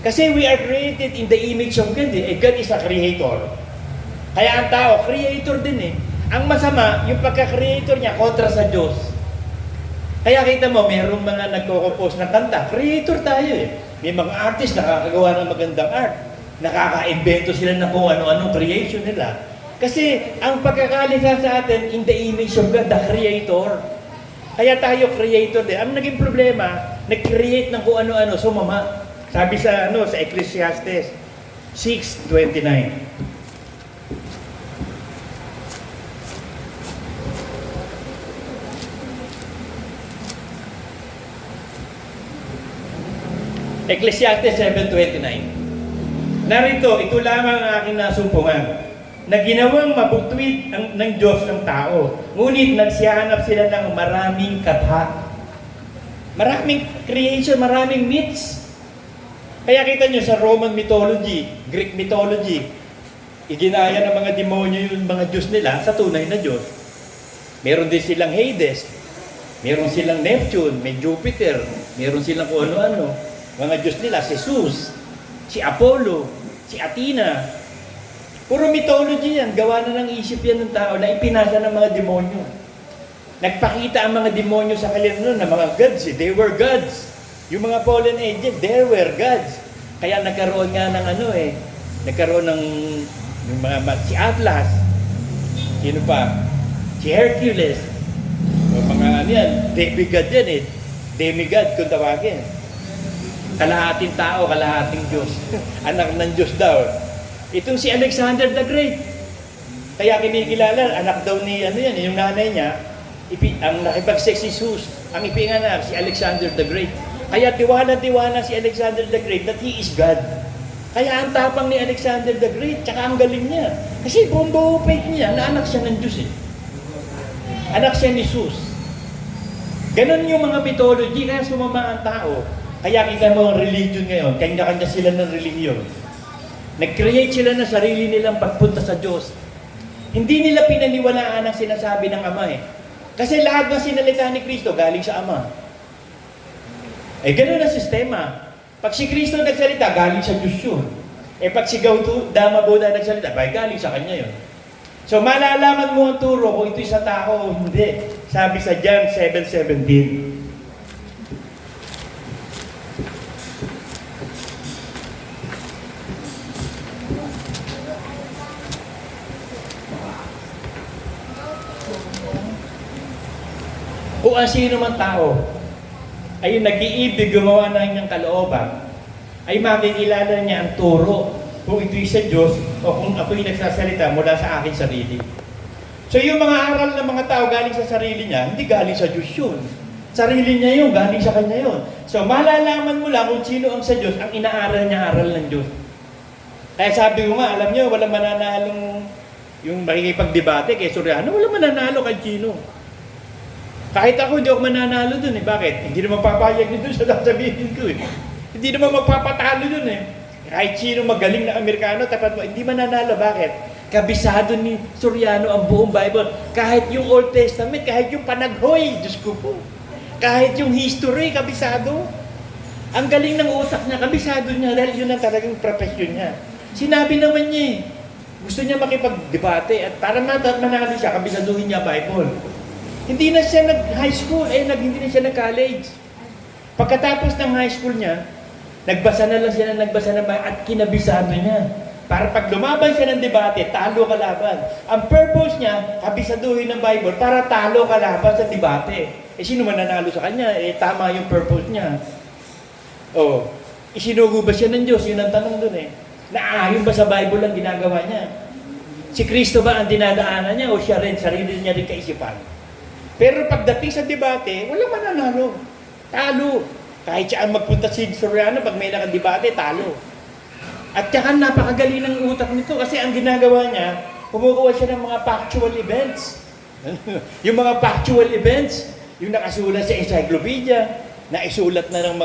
Kasi we are created in the image of God eh. God is a creator. Kaya ang tao, creator din eh. Ang masama, yung pagka-creator niya kontra sa Diyos. Kaya kita mo, mayroong mga nagko-compose ng kanta. Creator tayo eh. May mga artist nakakagawa ng magandang art. Nakaka-invento sila ng kung ano-anong creation nila. Kasi ang pagkakalisa sa atin in the image of God, the Creator. Kaya tayo creator din. Ang naging problema, nag-create ng kung ano-ano, sumama. Sabi sa sa Ecclesiastes 6:29. Ecclesiastes 7:29. Narito, ito lamang ang aking nasumpungan, na ginawang mabutwid ng Diyos ng tao. Ngunit nagsihanap sila ng maraming katha. Maraming creation, maraming myths. Kaya kita nyo sa Roman mythology, Greek mythology, iginaya ng mga demonyo yung mga Diyos nila sa tunay na Diyos. Meron din silang Hades, meron silang Neptune, may Jupiter, meron silang kung ano-ano. Mga Diyos nila, si Zeus, si Apollo, si Athena. Puro mythology yan, gawa na ng isip yan ng tao na ipinasa ng mga demonyo. Nagpakita ang mga demonyo sa kanila na mga gods, they were gods. Yung mga fallen angels, they were gods. Kaya nagkaroon nga ng nagkaroon ng yung mga, si Atlas, sino pa? Si Hercules, o mga yan, demigod yan eh. Demigod kung tawagin. Kalahating tao, kalahating Diyos. Anak ng Diyos daw. Itong si Alexander the Great. Kaya kinikilala, anak daw ni yung nanay niya, ang nakipag-sex si Zeus, ang ipinganak si Alexander the Great. Kaya tiwala si Alexander the Great that he is God. Kaya ang tapang ni Alexander the Great, tsaka ang galing niya. Kasi buong faith niya na anak siya ng Diyos eh. Anak siya ni Jesus. Ganon yung mga mythology, kaya sumama ang tao. Kaya kita mo ang religion ngayon, kanya-kanya sila ng religion. Nag-create sila ng sarili nilang pagpunta sa Diyos. Hindi nila pinaniwalaan ang sinasabi ng Ama eh. Kasi lahat ng sinalita ni Kristo galing sa Ama. Eh ganon ang sistema. Pag si Kristo nagsalita, galing sa Diyos yun. Eh pag si Gautama Buddha nagsalita, galing sa Kanya yun. So malalaman mo ang turo kung ito'y sa tao o hindi. Sabi sa John 7:17. Kung ang sino man tao ay nag-iibig gumawa ng kanyang kalooban, ay makikilala niya ang turo kung ito'y sa Diyos o kung ako'y nagsasalita mula sa aking sarili. So yung mga aral ng mga tao galing sa sarili niya, hindi galing sa Diyos yun. Sarili niya yun, galing sa Kanya yun. So malalaman mo lang kung sino ang sa Diyos, ang inaaral niya, aral ng Diyos. Kaya sabi ko nga, alam niyo, walang mananalong yung makikipagdebate kay Soriano, walang mananalo kay Chino. Kahit ako, hindi ako mananalo dun eh. Bakit? Hindi naman papayag nito sa sasabihin ko eh. Hindi naman magpapatalo dun eh. Kahit sino magaling na Amerikano, tapat mo, hindi mananalo. Bakit? Kabisado ni Soriano ang buong Bible. Kahit yung Old Testament, kahit yung panaghoy, Diyos ko po. Kahit yung history, kabisado. Ang galing ng utak niya, kabisado niya dahil yun ang talagang profession niya. Sinabi naman niya eh. Gusto niya makipagdebate at para manalo siya, kabisaduhin niya Bible. Hindi na siya nag-high school, hindi na siya nag-college. Pagkatapos ng high school niya, nagbasa na lang siya at kinabisado niya. Para pag lumaban siya ng debate, talo kalaban. Ang purpose niya, kabisaduhin ng Bible para talo kalaban sa debate. Sino man nanalo sa kanya? Tama yung purpose niya. Isinugo ba siya ng Diyos? Yun ang tanong dun eh. Naayon ba sa Bible ang ginagawa niya? Si Kristo ba ang dinadaanan niya o siya rin, sarili niya rin kaisipan? Pero pagdating sa debate, walang mananalo. Talo. Kahit saan magpunta si Soriano, pag may nakadebate, talo. At saka napakagaling ng utak nito kasi ang ginagawa niya, kumukuha siya ng mga factual events. Yung mga factual events, yung nakasulat sa encyclopedia, na isulat na ng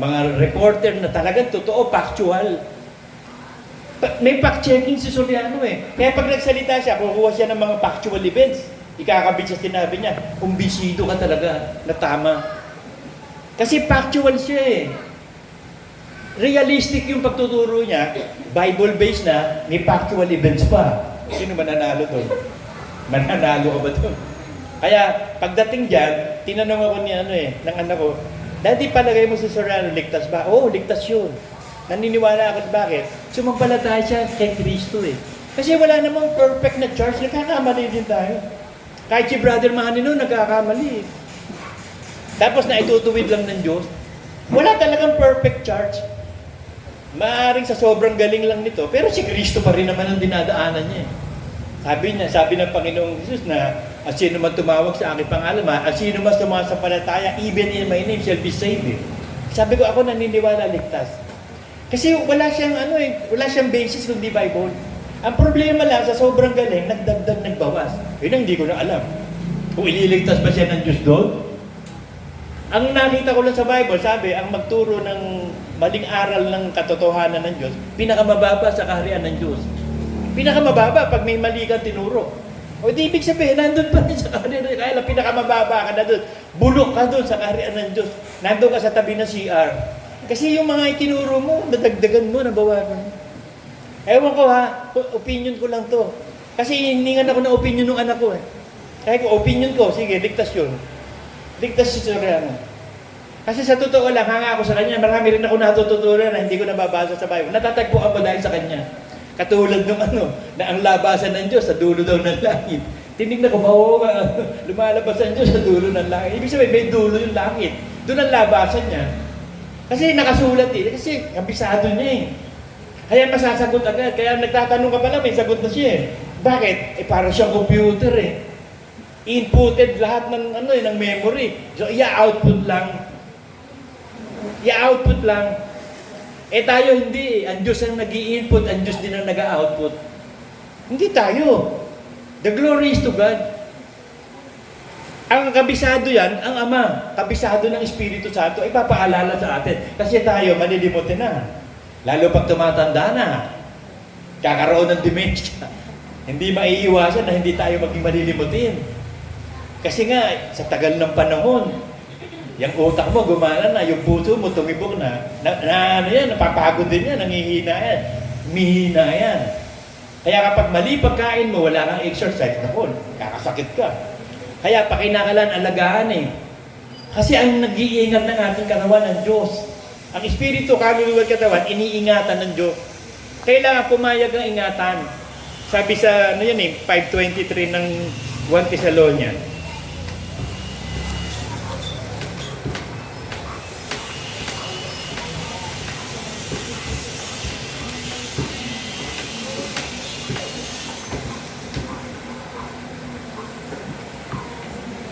mga reporter na talagang totoo, factual. May fact-checking si Soriano eh. Kaya pag nagsalita siya, kukuha siya ng mga factual events. Ikakabit sa sinabi niya, kumbisido ka talaga na tama. Kasi factual siya eh. Realistic yung pagtuturo niya, Bible-based na, may factual events pa. Sino mananalo doon? Mananalo ka ba doon? Kaya pagdating dyan, tinanong ako ng anak ko, Daddy, palagay mo si Soriano, ligtas ba? Oo, ligtas yun. Naniniwala ako, bakit? Sumampalataya siya kay Kristo eh. Kasi wala namang perfect na church, nagkakamali din tayo. Kahit si Brother Manino, nagkakamali. Tapos na itutuwid lang ng Diyos. Wala talagang perfect church. Maaring sa sobrang galing lang nito, pero si Kristo pa rin naman ang dinadaanan niya. Sabi ng Panginoong Jesus na, sino man tumawag sa aking pangalan, sino man sumasampalataya, even in my name shall be saved. Sabi ko, ako naniniwala ligtas. Kasi wala siyang basis kundi Bible. Ang problema lang, sa sobrang galing, nagdagdag, nagbawas. Yun ang hindi ko na alam. Kung ililigtas ba siya ng Diyos doon? Ang nakita ko lang sa Bible, sabi, ang magturo ng maling aral ng katotohanan ng Diyos, pinakamababa sa kaharian ng Diyos. Pinakamababa pag may mali kang tinuro. O di ibig sabihin, nandun pa rin sa kaharian ng Diyos. Kaya lang, pinakamababa ka na doon. Bulok ka doon sa kaharian ng Diyos. Nandun ka sa tabi ng CR. Kasi yung mga itinuro mo, nadagdagan mo, nabawasan mo. Ewan ko ha, opinion ko lang to. Kasi hiningan ako ng opinion ng anak ko eh. Kaya ko, opinion ko, sige, ligtas yun. Ligtas si Soriano. Kasi sa totoo lang, hanga ako sa kanya, marami rin ako natututunan na hindi ko nababasa sa Bible. Natatagpuan ko dahil sa kanya. Katulad ng na ang labasan ng Diyos sa dulo daw ng langit. Tinignan ko, lumalabas ang Diyos sa dulo ng langit. Ibig sabihin, may dulo yung langit. Doon ang labasan niya. Kasi nakasulat eh. Kasi kabisado niya eh. Kaya masasagot agad. Kaya nagtatanong ka pala, may sagot na siya eh. Bakit? Parang siyang computer eh. Inputted lahat ng memory. So, i-output lang. Eh tayo hindi. Ang Diyos ang nag-i-input, ang Diyos din ang nag-output. Hindi tayo. The glory is to God. Ang kabisado yan, ang Ama, kabisado ng Espiritu Santo, ipapaalala sa atin. Kasi tayo, malilimutin na. Lalo pag tumatanda na, kakaroon ng dementia. Hindi maiiwasan na hindi tayo maging malilimutin. Kasi nga, sa tagal ng panahon, yung utak mo gumana na, yung puso mo tumibok na, ano yan, napapagod din yan, nangihina yan, mihina yan. Kaya kapag mali pagkain mo, wala kang exercise, naku, kakasakit ka. Kaya pakinakalan, alagaan eh. Kasi ang nag-iingat ng ating katawan ng Diyos. Ang Espiritu, kaluluwa at katawan, iniingatan ng Diyos. Kailangan pumayag ang ingatan. Sabi sa, 5:23 ng 1 Thessalonians.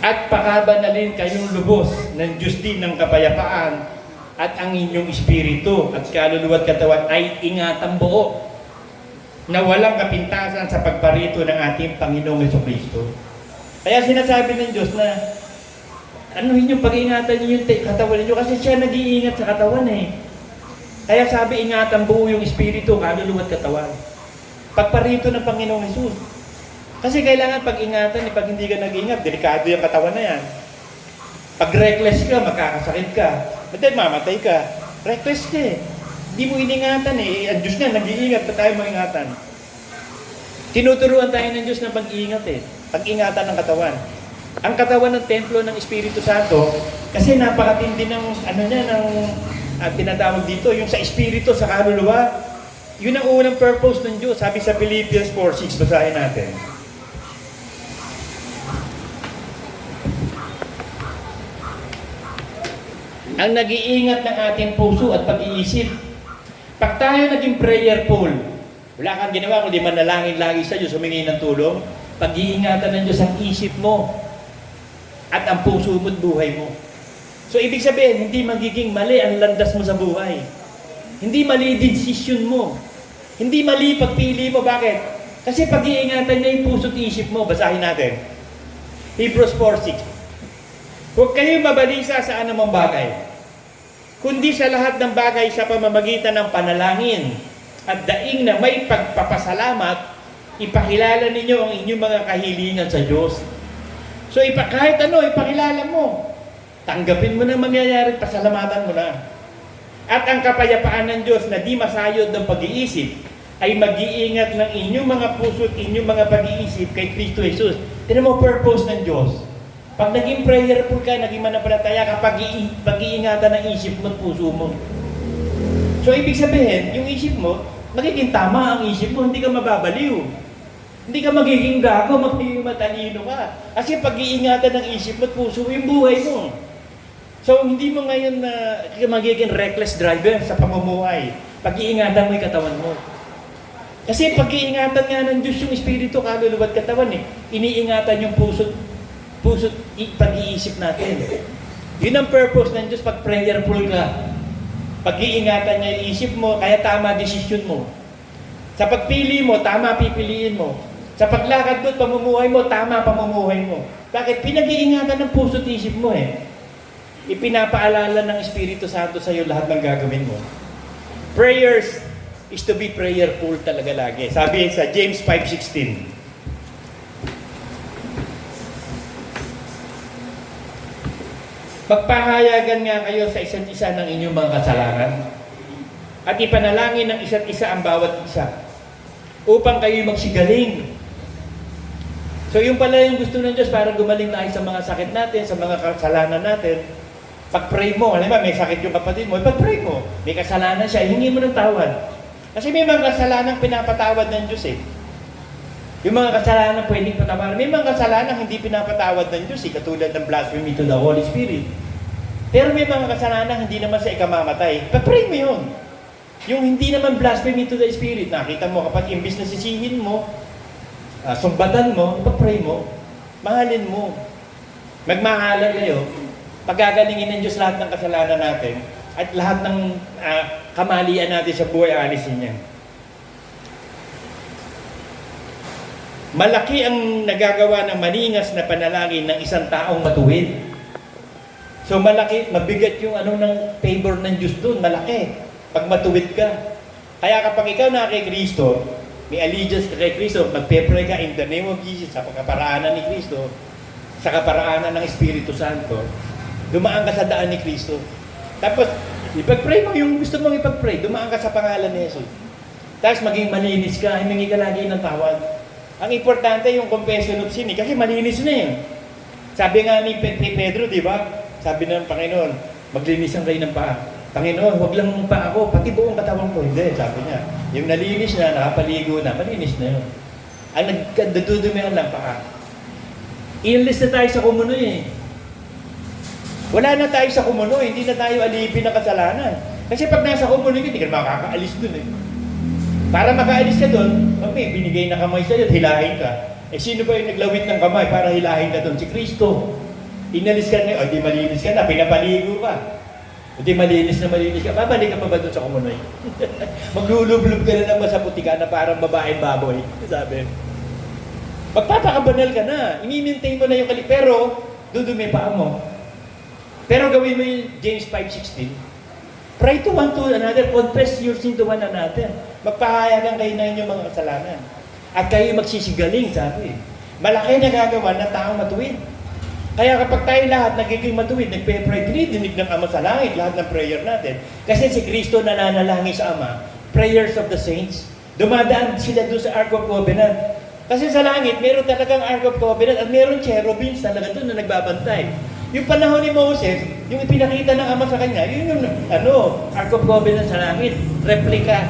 At pakabanalin kayong lubos ng Diyos din ng kapayapaan at ang inyong espiritu at kaluluwa at katawan ay ingatan buo na walang kapintasan sa pagparito ng ating Panginoong Jesucristo. Kaya sinasabi ng Diyos na anuhin yung pag-ingatan niyo yung katawan niyo kasi siya nag-iingat sa katawan eh. Kaya sabi ingatan buo yung espiritu, kaluluwa at katawan. Pagparito ng Panginoong Jesus. Kasi kailangan pag-ingatan, pag hindi ka nag-ingat, delikado yung katawan na yan. Pag reckless ka, magkakasakit ka. But mamatay ka. Reckless ka eh. Hindi mo iningatan eh. Ang Diyos nga, nag-iingat, ba't tayo maingatan? Tinuturuan tayo ng Diyos ng pag-iingat eh. Pag-ingatan ng katawan. Ang katawan ng templo ng Espiritu Santo, kasi napakatindi ng, tinatawag dito, yung sa Espiritu, sa kaluluwa, yun ang unang purpose ng Diyos. Sabi sa Philippians 4:6, basahin natin. Ang nag-iingat ng ating puso at pag-iisip. Pag tayo naging prayerful, wala kang ginawa kundi manalangin lagi sa Diyos, humingi ng tulong, pag-iingatan ng Diyos ang isip mo at ang puso mo at buhay mo. So, ibig sabihin, hindi magiging mali ang landas mo sa buhay. Hindi mali decision mo. Hindi mali pagpili mo. Bakit? Kasi pag-iingatan niya yung puso at isip mo. Basahin natin. Hebrews 4:6. Huwag kayong mabalisa sa anumang bagay, kundi sa lahat ng bagay sa pamamagitan ng panalangin at daing na may pagpapasalamat, ipakilala ninyo ang inyong mga kahilingan sa Diyos. So, kahit ano, ipakilala mo. Tanggapin mo na mangyayari, pasalamatan mo na. At ang kapayapaan ng Diyos na di masayod ng pag-iisip, ay mag-iingat ng inyong mga puso at inyong mga pag-iisip kay Kristo Jesus. Tignan mo purpose ng Diyos. Pag naging prayerful ka, naging manampalataya ka, pag-iingatan ng isip mo at puso mo. So, ibig sabihin, yung isip mo, magiging tama ang isip mo, hindi ka mababaliw. Hindi ka magiging gago, magiging matalino ka. Kasi pag-iingatan ng isip mo at puso mo, yung buhay mo. So, hindi mo ngayon magiging reckless driver sa pamumuhay. Pag-iingatan mo yung katawan mo. Kasi pag-iingatan nga ng Diyos yung espiritu, kaluluwa at katawan eh. Iniingatan yung puso pag-iisip natin. Yun ang purpose ng Diyos pag prayerful ka. Pag-iingatan niya yung isip mo, kaya tama decision mo. Sa pagpili mo, tama pipiliin mo. Sa paglakad mo at pamumuhay mo, tama pamumuhay mo. Bakit? Pinag-iingatan ng puso at isip mo eh. Ipinapaalala ng Espiritu Santo sa iyo lahat ng gagawin mo. Prayers is to be prayerful talaga lagi. Sabi sa James 5:16. Magpahayagan nga kayo sa isa't isa ng inyong mga kasalanan at ipanalangin ng isa't isa ang bawat isa upang kayo magsigaling. So yung pala yung gusto ng Diyos para gumaling tayo sa mga sakit natin, sa mga kasalanan natin. Pag-pray mo, alam mo, may sakit yung kapatid mo, pag-pray mo, may kasalanan siya, hingi mo ng tawad. Kasi may mga kasalanan pinapatawad ng Diyos eh. Yung mga kasalanan pwedeng patawarin. May mga kasalanan hindi pinapatawad ng Diyos katulad ng blasphemy to the Holy Spirit. Pero may mga kasalanan hindi naman sa ikamamatay. Pag-pray mo yun. Yung hindi naman blasphemy to the Spirit, nakita mo kapag imbis na sisihin mo, sumbatan mo, pag-pray mo, mahalin mo. Magmahalan kayo. Pagagalingin ng Diyos lahat ng kasalanan natin. At lahat ng kamalian natin sa buhay, alisin niya. Malaki ang nagagawa ng maningas na panalangin ng isang taong matuwid. So malaki, mabigat yung ng favor ng Diyos doon, malaki. Pag matuwid ka. Kaya kapag ikaw na kay Kristo, may allegiance ka kay Kristo, magpe-pray ka in the name of Jesus sa pagkaparaanan ni Kristo, sa kaparaanan ng Espiritu Santo, dumaan ka sa daan ni Kristo. Tapos, ipag-pray mo yung gusto mong ipag-pray, dumaan ka sa pangalan ni Jesus. Tapos maging malinis ka, himingi ka lagi ng tawad. Ang importante yung confession of sin, kasi malinis na yun. Sabi nga ni Pedro, di ba? Sabi ng Panginoon, maglinisan kayo ng paa. Panginoon, huwag lang ng paa ko, pati buong katawan ko. Hindi, sabi niya. Yung nalinis na, nakapaligo na, malinis na yun. Ang nagdudumihan lang paa. Iinlis na tayo sa kumunoy eh. Wala na tayo sa kumunoy, hindi na tayo alipin ng kasalanan. Kasi pag nasa kumunoy, hindi ka makakaalis dun eh. Para makaalis ka doon, okay, binigay na kamay sa'yo, hilahin ka. Eh sino ba yung naglawit ng kamay para hilahin ka doon? Si Kristo. Inalis ka na, o di malinis ka na, pinapaligo ka. O di malinis ka, babalik ka pa ba doon sa kumunoy? Maglulublob ka na naman sa putika na parang babaeng baboy. Sabi. Magpapakabanal ka na, i-maintain mo na yung pero dudumi pa mo. Pero gawin mo yung James 5:16. Pray to one to another, confess your sin to one another. Magpahayagan kayo na inyong mga kasalanan. At kayo magsisigaling, sabi. Malaki na gagawa ng taong matuwid. Kaya kapag tayo lahat nagiging matuwid, nagpe-pray, dinidinig ng Ama sa langit, lahat ng prayer natin. Kasi si Kristo nananalangin sa Ama, prayers of the saints, dumadaan sila doon sa Ark of Covenant. Kasi sa langit, meron talagang Ark of Covenant at meron cherubims talaga doon na nagbabantay. Yung panahon ni Moses, yung ipinakita ng Ama sa kanya, yun yung Ark of Covenant sa langit, replica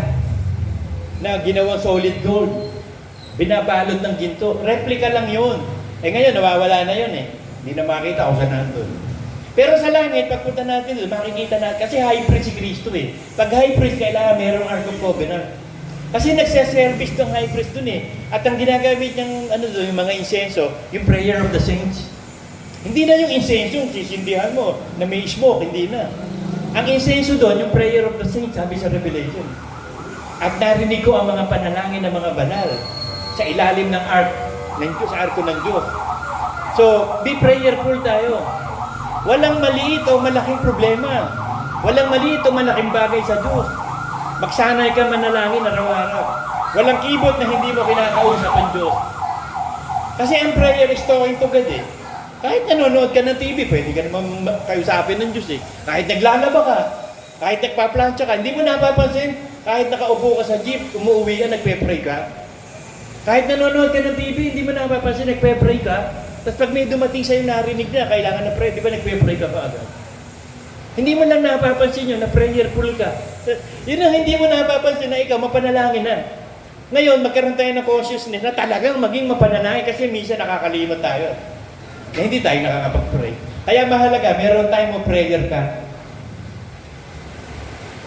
na ginawang solid gold. Binabalot ng ginto. Replica lang yun. Eh ngayon, nawawala na yun eh. Hindi na makita kung saan nandun. Pero sa langit, pagpunta natin doon, makikita natin. Kasi high priest si Kristo eh. Pag high priest, kailangan mayroong Ark of Covenant. Kasi nagsaservice ng high priest doon eh. At ang ginagamit niyang doon, yung mga insenso, yung prayer of the saints. Hindi na yung insenso, yung sisindihan mo, na may smoke, hindi na. Ang insenso doon, yung prayer of the saints, sabi sa Revelation. At narinig ko ang mga panalangin ng mga banal sa ilalim ng ark ng Diyos, sa arko ng Diyos. So, be prayerful tayo. Walang maliit o malaking problema. Walang maliit o malaking bagay sa Diyos. Magsanay ka manalangin araw-araw. Walang keyboard na hindi mo kinakausap ang Diyos. Kasi ang prayer is talking to God eh. Kahit nanonood ka ng TV, pwede ka naman kausapin ng Diyos eh. Kahit naglalaba ka, kahit nagpaplansya ka, hindi mo napapansin. Kahit nakaupo ka sa jeep, umuwi ka, nagpe-pray ka. Kahit nanonood ka ng TV, hindi mo napapansin, nagpe-pray ka. Tapos pag may dumating sa'yo narinig na, kailangan na pray, di ba nagpe-pray ka pa agad? Hindi mo lang napapansin yun, na prayerful ka. Yun ang hindi mo napapansin na ikaw, mapanalangin na. Ngayon, magkaroon tayo ng consciousness na talagang maging mapanalangin kasi minsan nakakalimot tayo. Na hindi tayo nakakapag-pray. Kaya mahalaga, meron time mo prayer ka.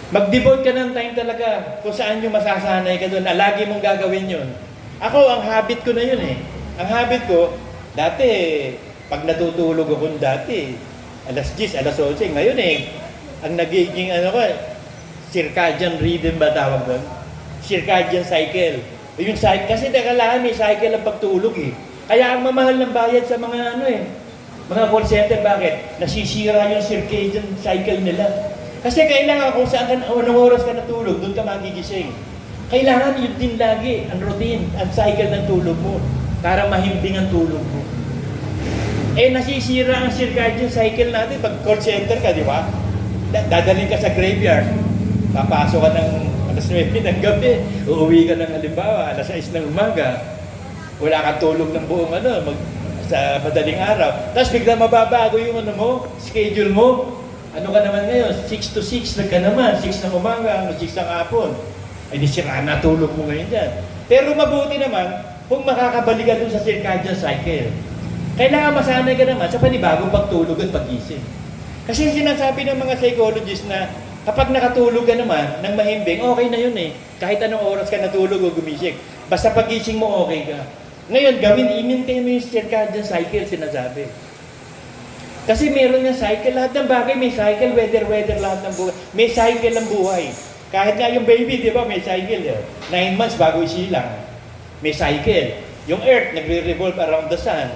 Mag-devote ka ng time talaga kung saan yung masasanay ka doon. Lagi mong gagawin yun. Ako, ang habit ko na yun eh. Ang habit ko, dati, pag natutulog ako dati, alas 10, alas 11. Ngayon eh, ang nagiging circadian rhythm ba tawag doon? Circadian cycle. Yung cycle, kasi kailangan may cycle ang pagtulog eh. Kaya ang mamahal ng bayad sa mga mga call center, bakit? Nasisira yung circadian cycle nila. Kasi kailangan kung saan anong oras ka natulog, doon ka magigising. Kailangan yun din lagi, ang routine, ang cycle ng tulog mo, para mahimbing ang tulog mo. Eh, nasisira ang circadian cycle natin pag call center ka, di ba? Dadalhin ka sa graveyard, papasok ka ng alas 9 ng gabi, uuwi ka ng halimbawa, alas 6 ng umaga, wala kang tulog ng buong sa madaling araw. Tapos bigla mababago yung schedule mo. Ano ka naman ngayon? 6 to 6 ka naman. 6 ng umaga, 6 ng hapon. Ay, di sira na tulog mo ngayon dyan. Pero mabuti naman, kung makakabalik ka dun sa circadian cycle. Kailangan masanay ka naman sa panibagong pagtulog at pagising. Kasi sinasabi ng mga psychologists na kapag nakatulog ka naman ng mahimbing, okay na yun eh. Kahit anong oras ka natulog o gumising. Basta pagising mo, okay ka. Ngayon, i-maintain mo yung circadian cycle, sinasabi. Kasi meron nga cycle, lahat ng bagay may cycle, weather, lahat ng buhay. May cycle ang buhay. Kahit nga yung baby, di ba, may cycle. 9 months bago isilang. May cycle. Yung earth, nagre-revolve around the sun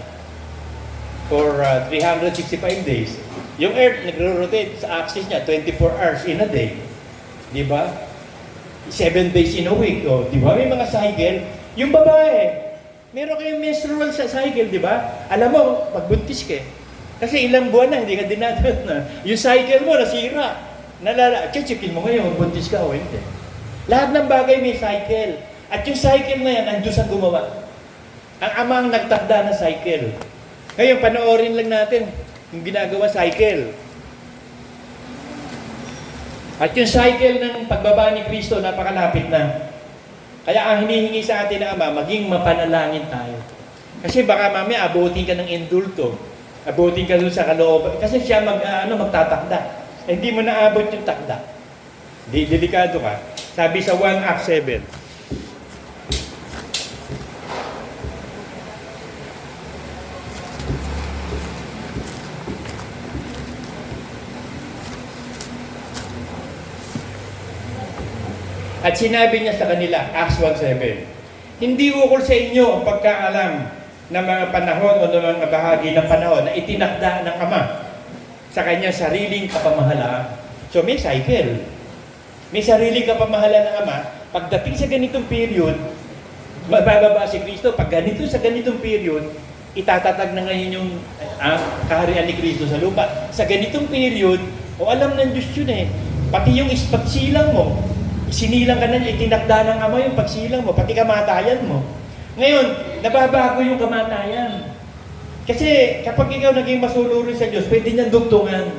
for 365 days. Yung earth, nagro-rotate sa axis niya 24 hours in a day. Di ba? 7 days in a week. O, di ba? May mga cycle. Yung babae, meron kayong menstrual sa cycle, di ba? Alam mo, pagbuntis ka kasi ilang buwan na, hindi ka dinadal na. Yung cycle mo, nasira. Chichikin mo ngayon, buntis ka o hindi. Lahat ng bagay may cycle. At yung cycle na yan, ang Diyos ang gumawa. Ang Ama ang nagtakda ng cycle. Ngayon, panoorin lang natin yung ginagawa cycle. At yung cycle ng pagbaba ni Kristo, napakalapit na. Kaya ang hinihingi sa atin ng Ama, maging mapanalangin tayo. Kasi baka mamaya abutin ka ng indulto. Abutin ka doon sa kalooban. Kasi siya magtatakda. Hindi mo naabot yung takda. Delikado ka. Sabi sa 1 Acts 7. At sinabi niya sa kanila, Acts 1:7, hindi ukol sa inyo ang pagkaalam ng mga panahon o ng mga bahagi ng panahon na itinakda ng Ama sa kanyang sariling kapamahalaan. So may cycle. May sariling kapamahalaan ng Ama. Pagdating sa ganitong period, mabababa si Kristo. Pag ganito sa ganitong period, itatatag na ngayon yung kaharian ni Kristo sa lupa. Sa ganitong period, alam ng Diyos yun eh. Pati yung pagsilang mo, sinilang ka na, itinakda ng Ama yung pagsilang mo, pati kamatayan mo. Ngayon, nababago yung kamatayan. Kasi kapag ikaw naging masunurin sa Diyos, pwede niyang dugtungan.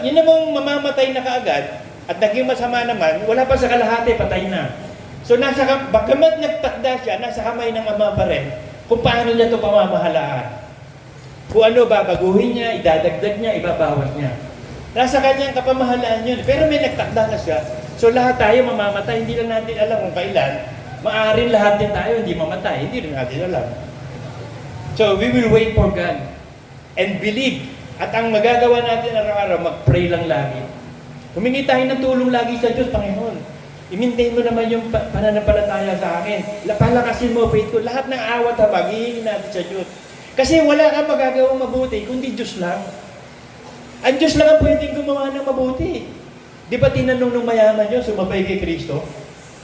Yun namang mamamatay na kaagad, at naging masama naman, wala pa sa kalahati, patay na. So, bagamat nagtakda siya, nasa kamay ng Ama pa rin, kung paano niya ito pamamahalaan. Kung ano babaguhin niya, idadagdag niya, ibabawas niya. Nasa kanyang kapamahalaan yun. Pero may nagtakda na siya. So, lahat tayo mamamatay, hindi lang natin alam kung kailan. Maaaring lahat din tayo hindi mamatay, hindi rin natin alam. So, we will wait for God and believe. At ang magagawa natin araw-araw, mag-pray lang lagi. Humingi tayo ng tulong lagi sa Diyos, Panginoon. I-maintain mo naman yung pananampalataya sa akin. Palakasin mo, faith ko. Lahat ng awat habang, hihingi natin sa Diyos. Kasi wala kang magagawang mabuti, kundi Diyos lang. Ang Diyos lang ang pwedeng gumawa ng mabuti. Di ba tinanong ng mayaman yun, sumabay kay Kristo?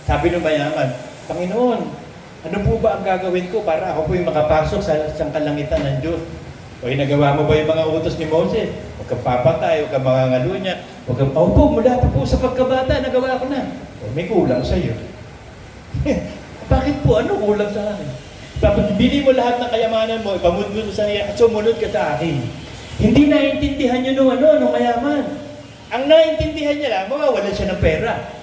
Sabi ng mayaman, Panginoon, ano po ba ang gagawin ko para ako po yung makapasok sa kalangitan ng Diyos? O nagawa mo ba yung mga utos ni Moses? Huwag kang papatay, huwag kang mangangalo niya. Huwag kang, mula pa po sa pagkabata, nagawa ko na. O, may kulang sa iyo. Bakit po? Ano kulang sa akin? Bili mo lahat ng kayamanan mo, ipamudod mo sa iya, at sumunod ka sa akin. Hindi naiintindihan nyo nung mayaman. Ang naiintindihan niya lang, mawawalan siya ng pera.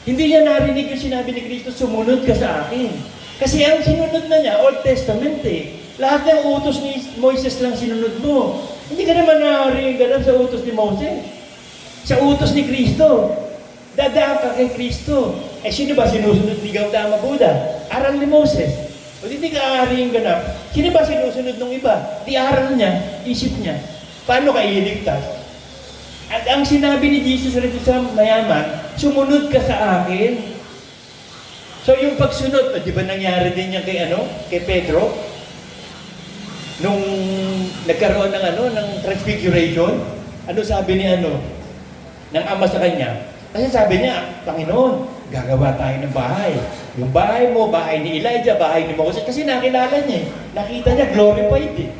Hindi niya narinig yung sinabi ni Kristo, sumunod ka sa akin. Kasi ang sinunod na niya, Old Testament eh. Lahat ng utos ni Moises lang sinunod mo. Hindi ka naman narinig sa utos ni Moses. Sa utos ni Kristo. Dadaan ka kay Kristo. Sino ba sinusunod ni Gautama Buddha? Aral ni Moses. O hindi ka narinig ganap. Sino ba sinusunod ng iba? Di aral niya, isip niya. Paano ka iligtas? At ang sinabi ni Jesus rito sa mayaman, sumunod ka sa akin. So yung pagsunod, di ba nangyari din yan kay Pedro? Nung nagkaroon ng transfiguration, ano sabi ni ng Ama sa kanya? Kasi sabi niya, Panginoon, gagawa tayo ng bahay. Yung bahay mo, bahay ni Elijah, bahay ni Moses. Kasi nakilala niya nakita niya, glorified eh.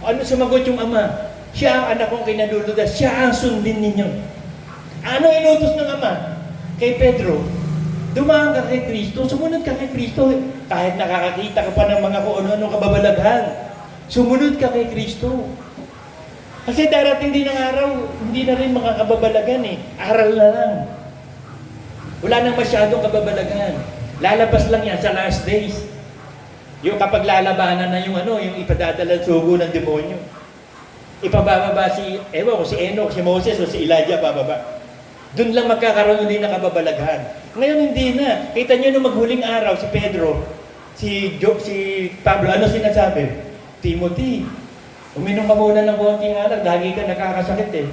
Ano sumagot yung Ama? Siya ang anak kong kinalulugan, siya ang sundin ninyo. Ano inutos ng Ama? Kay Pedro, dumaan ka kay Kristo, sumunod ka kay Kristo. Kahit nakakakita ka pa ng mga kung ano-ano kababalaghan, sumunod ka kay Kristo. Kasi darating din ang araw, hindi na rin mga kababalagan eh. Aral na lang. Wala nang masyadong kababalaghan. Lalabas lang yan sa last days. Yung kapag lalabanan na yung ipadadala sugo ng demonyo. Ipabababa si Enoch, si Moses, o si Elijah, bababa. Doon lang magkakaroon din ng kababalaghan. Ngayon hindi na. Kita niyo nung maghuling araw, si Pedro, si Pablo, ano sinasabi? Timothy, Uminom ka muna ng konting alak, lagi ka nakakasakit eh.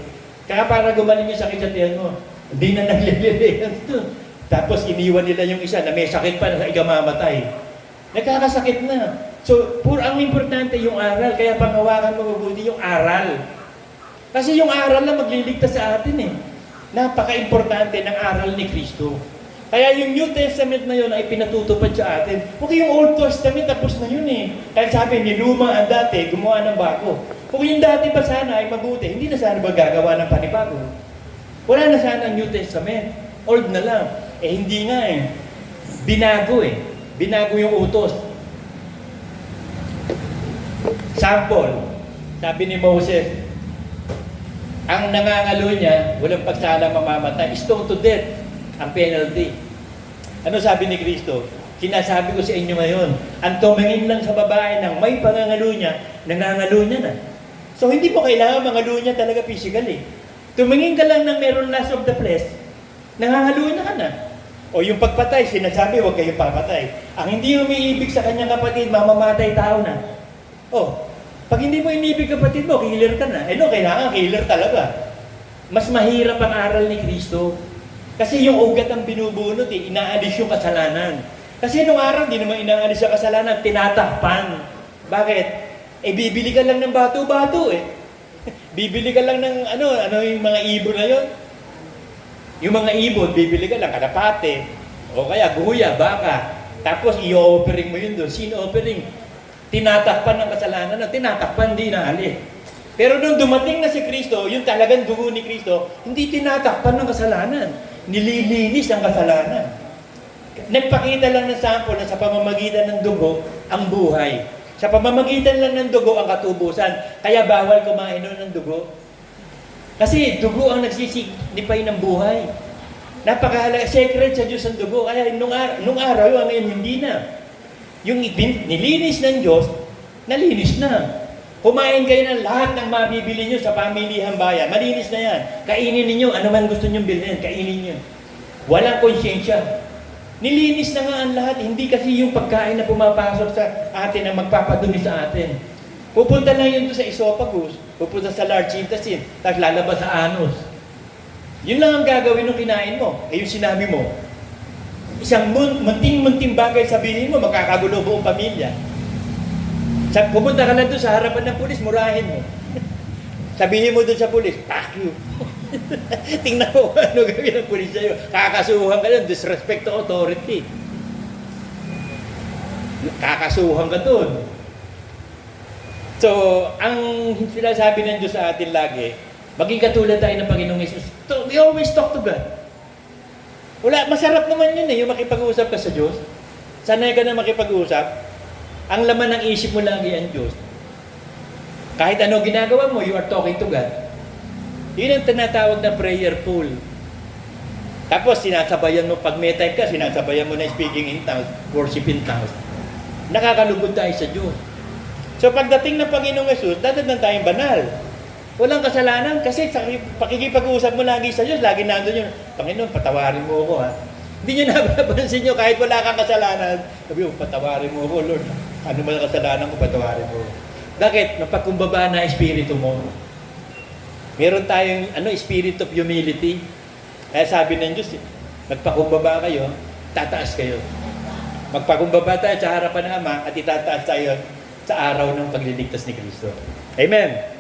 Kaya para gumaling yung sakit sa tiyan mo, hindi na naglilihan ito. Tapos iniwan nila yung isa na may sakit pa na ikamamatay. Nakakasakit na. So, ang importante yung aral, kaya panghawakan mo mabuti yung aral. Kasi yung aral na magliligtas sa atin eh. Napaka-importante ng aral ni Kristo. Kaya yung New Testament na yun ay pinatutupad sa atin. Porque yung Old Testament tapos na yun eh. Kaya sabi, niluma ang dati, gumawa ng bago. Kung yung dati pa sana ay mabuti, hindi na sana ba gagawa ng panibago? Wala na sana ang New Testament. Old na lang. Eh hindi nga eh. Binago eh. Binago yung utos. Sample, sabi ni Moses, ang nangangalo niya, walang pagsala mamamatay, stone to death ang penalty. Ano sabi ni Kristo? Sinasabi ko sa inyo ngayon, ang tumingin lang sa babae ng may pangangalo niya, nangangalo niya na. So hindi mo kailangan mangalo niya talaga physically. Tumingin ka lang ng meron lust of the flesh, nangangalo na ka na. O yung pagpatay, sinasabi, huwag kayong papatay. Ang hindi umiibig sa kanyang kapatid, mamamatay tao na. O, pag hindi mo inibig kapatid mo, killer ka na. Eh no, kailangan killer talaga. Mas mahirap ang aral ni Kristo. Kasi yung ugat ang binubunot eh, inaalis yung kasalanan. Kasi nung araw, di naman inaalis yung kasalanan, tinatakpan. Bakit? Eh bibili ka lang ng bato-bato eh. Bibili ka lang ng ano yung mga ibon na yun? Yung mga ibon, bibili ka lang, kalapate, o kaya guya, baka. Tapos i-offering mo yun doon. Sin-offering. Tinatakpan ng kasalanan, tinatakpan, di naali. Pero nung dumating na si Kristo, yung talagang dugo ni Kristo, hindi tinatakpan ng kasalanan. Nililinis ang kasalanan. Nagpakita lang ng sample na sa pamamagitan ng dugo, ang buhay. Sa pamamagitan lang ng dugo, ang katubusan. Kaya bawal kumain ng dugo. Kasi dugo ang nagsisignify ng buhay. Napakahalaga, sacred sa Diyos ang dugo. Kaya nung araw, ngayon hindi na. Yung nilinis ng Diyos, nalinis na. Kumain kayo ng lahat ng mabibili nyo sa pamilihang bayan. Malinis na yan. Kainin ninyo, ano man gusto nyo bilhin, kainin nyo. Walang konsyensya. Nilinis na nga ang lahat. Hindi kasi yung pagkain na pumapasok sa atin ang magpapadumi sa atin. Pupunta lang yun sa esophagus, pupunta sa large intestine, tapos lalabas sa anus. Yun lang ang gagawin nung kinain mo. Eh yung sinabi mo, isang munting-munting bagay sabihin mo, magkakagulo buong pamilya. Pupunta ka lang doon sa harapan ng pulis, murahin mo. Sabihin mo doon sa pulis, fuck you. Tingnan mo ano gawin ng pulis sa'yo. Kakasuhan ka doon, disrespect to authority. Kakasuhan ka doon. So, ang sinasabi ng Diyos sa atin lagi, maging katulad tayo ng Panginoong Yesus. We always talk to God. Wala, masarap naman yun eh, yung makipag-usap ka sa Diyos. Sanay ka na makipag-usap. Ang laman ng isip mo lagi ang Diyos. Kahit ano ginagawa mo, you are talking to God. Yun ang tinatawag na prayerful. Tapos sinasabayan mo, pag may time ka, sinasabayan mo na speaking in tongues, worship in tongues. Nakakalugod tayo sa Diyos. So pagdating ng Panginoong Yesus, dadagdan tayong banal. Walang kasalanan kasi sa pakikipag-uusap mo lagi sa Diyos, lagi nandun yun, Panginoon, patawarin mo ako ha. Hindi nyo napapansin nyo, kahit wala kang kasalanan, sabi mo, patawarin mo ako, Lord. Ano man ang kasalanan ko, patawarin mo. Bakit? Napagkumbaba na espiritu mo. Meron tayong spirit of humility. Kaya sabi ng Diyos, magpakumbaba kayo, tataas kayo. Magpakumbaba tayo sa harapan ng Ama at itataas tayo sa araw ng pagliligtas ni Kristo. Amen.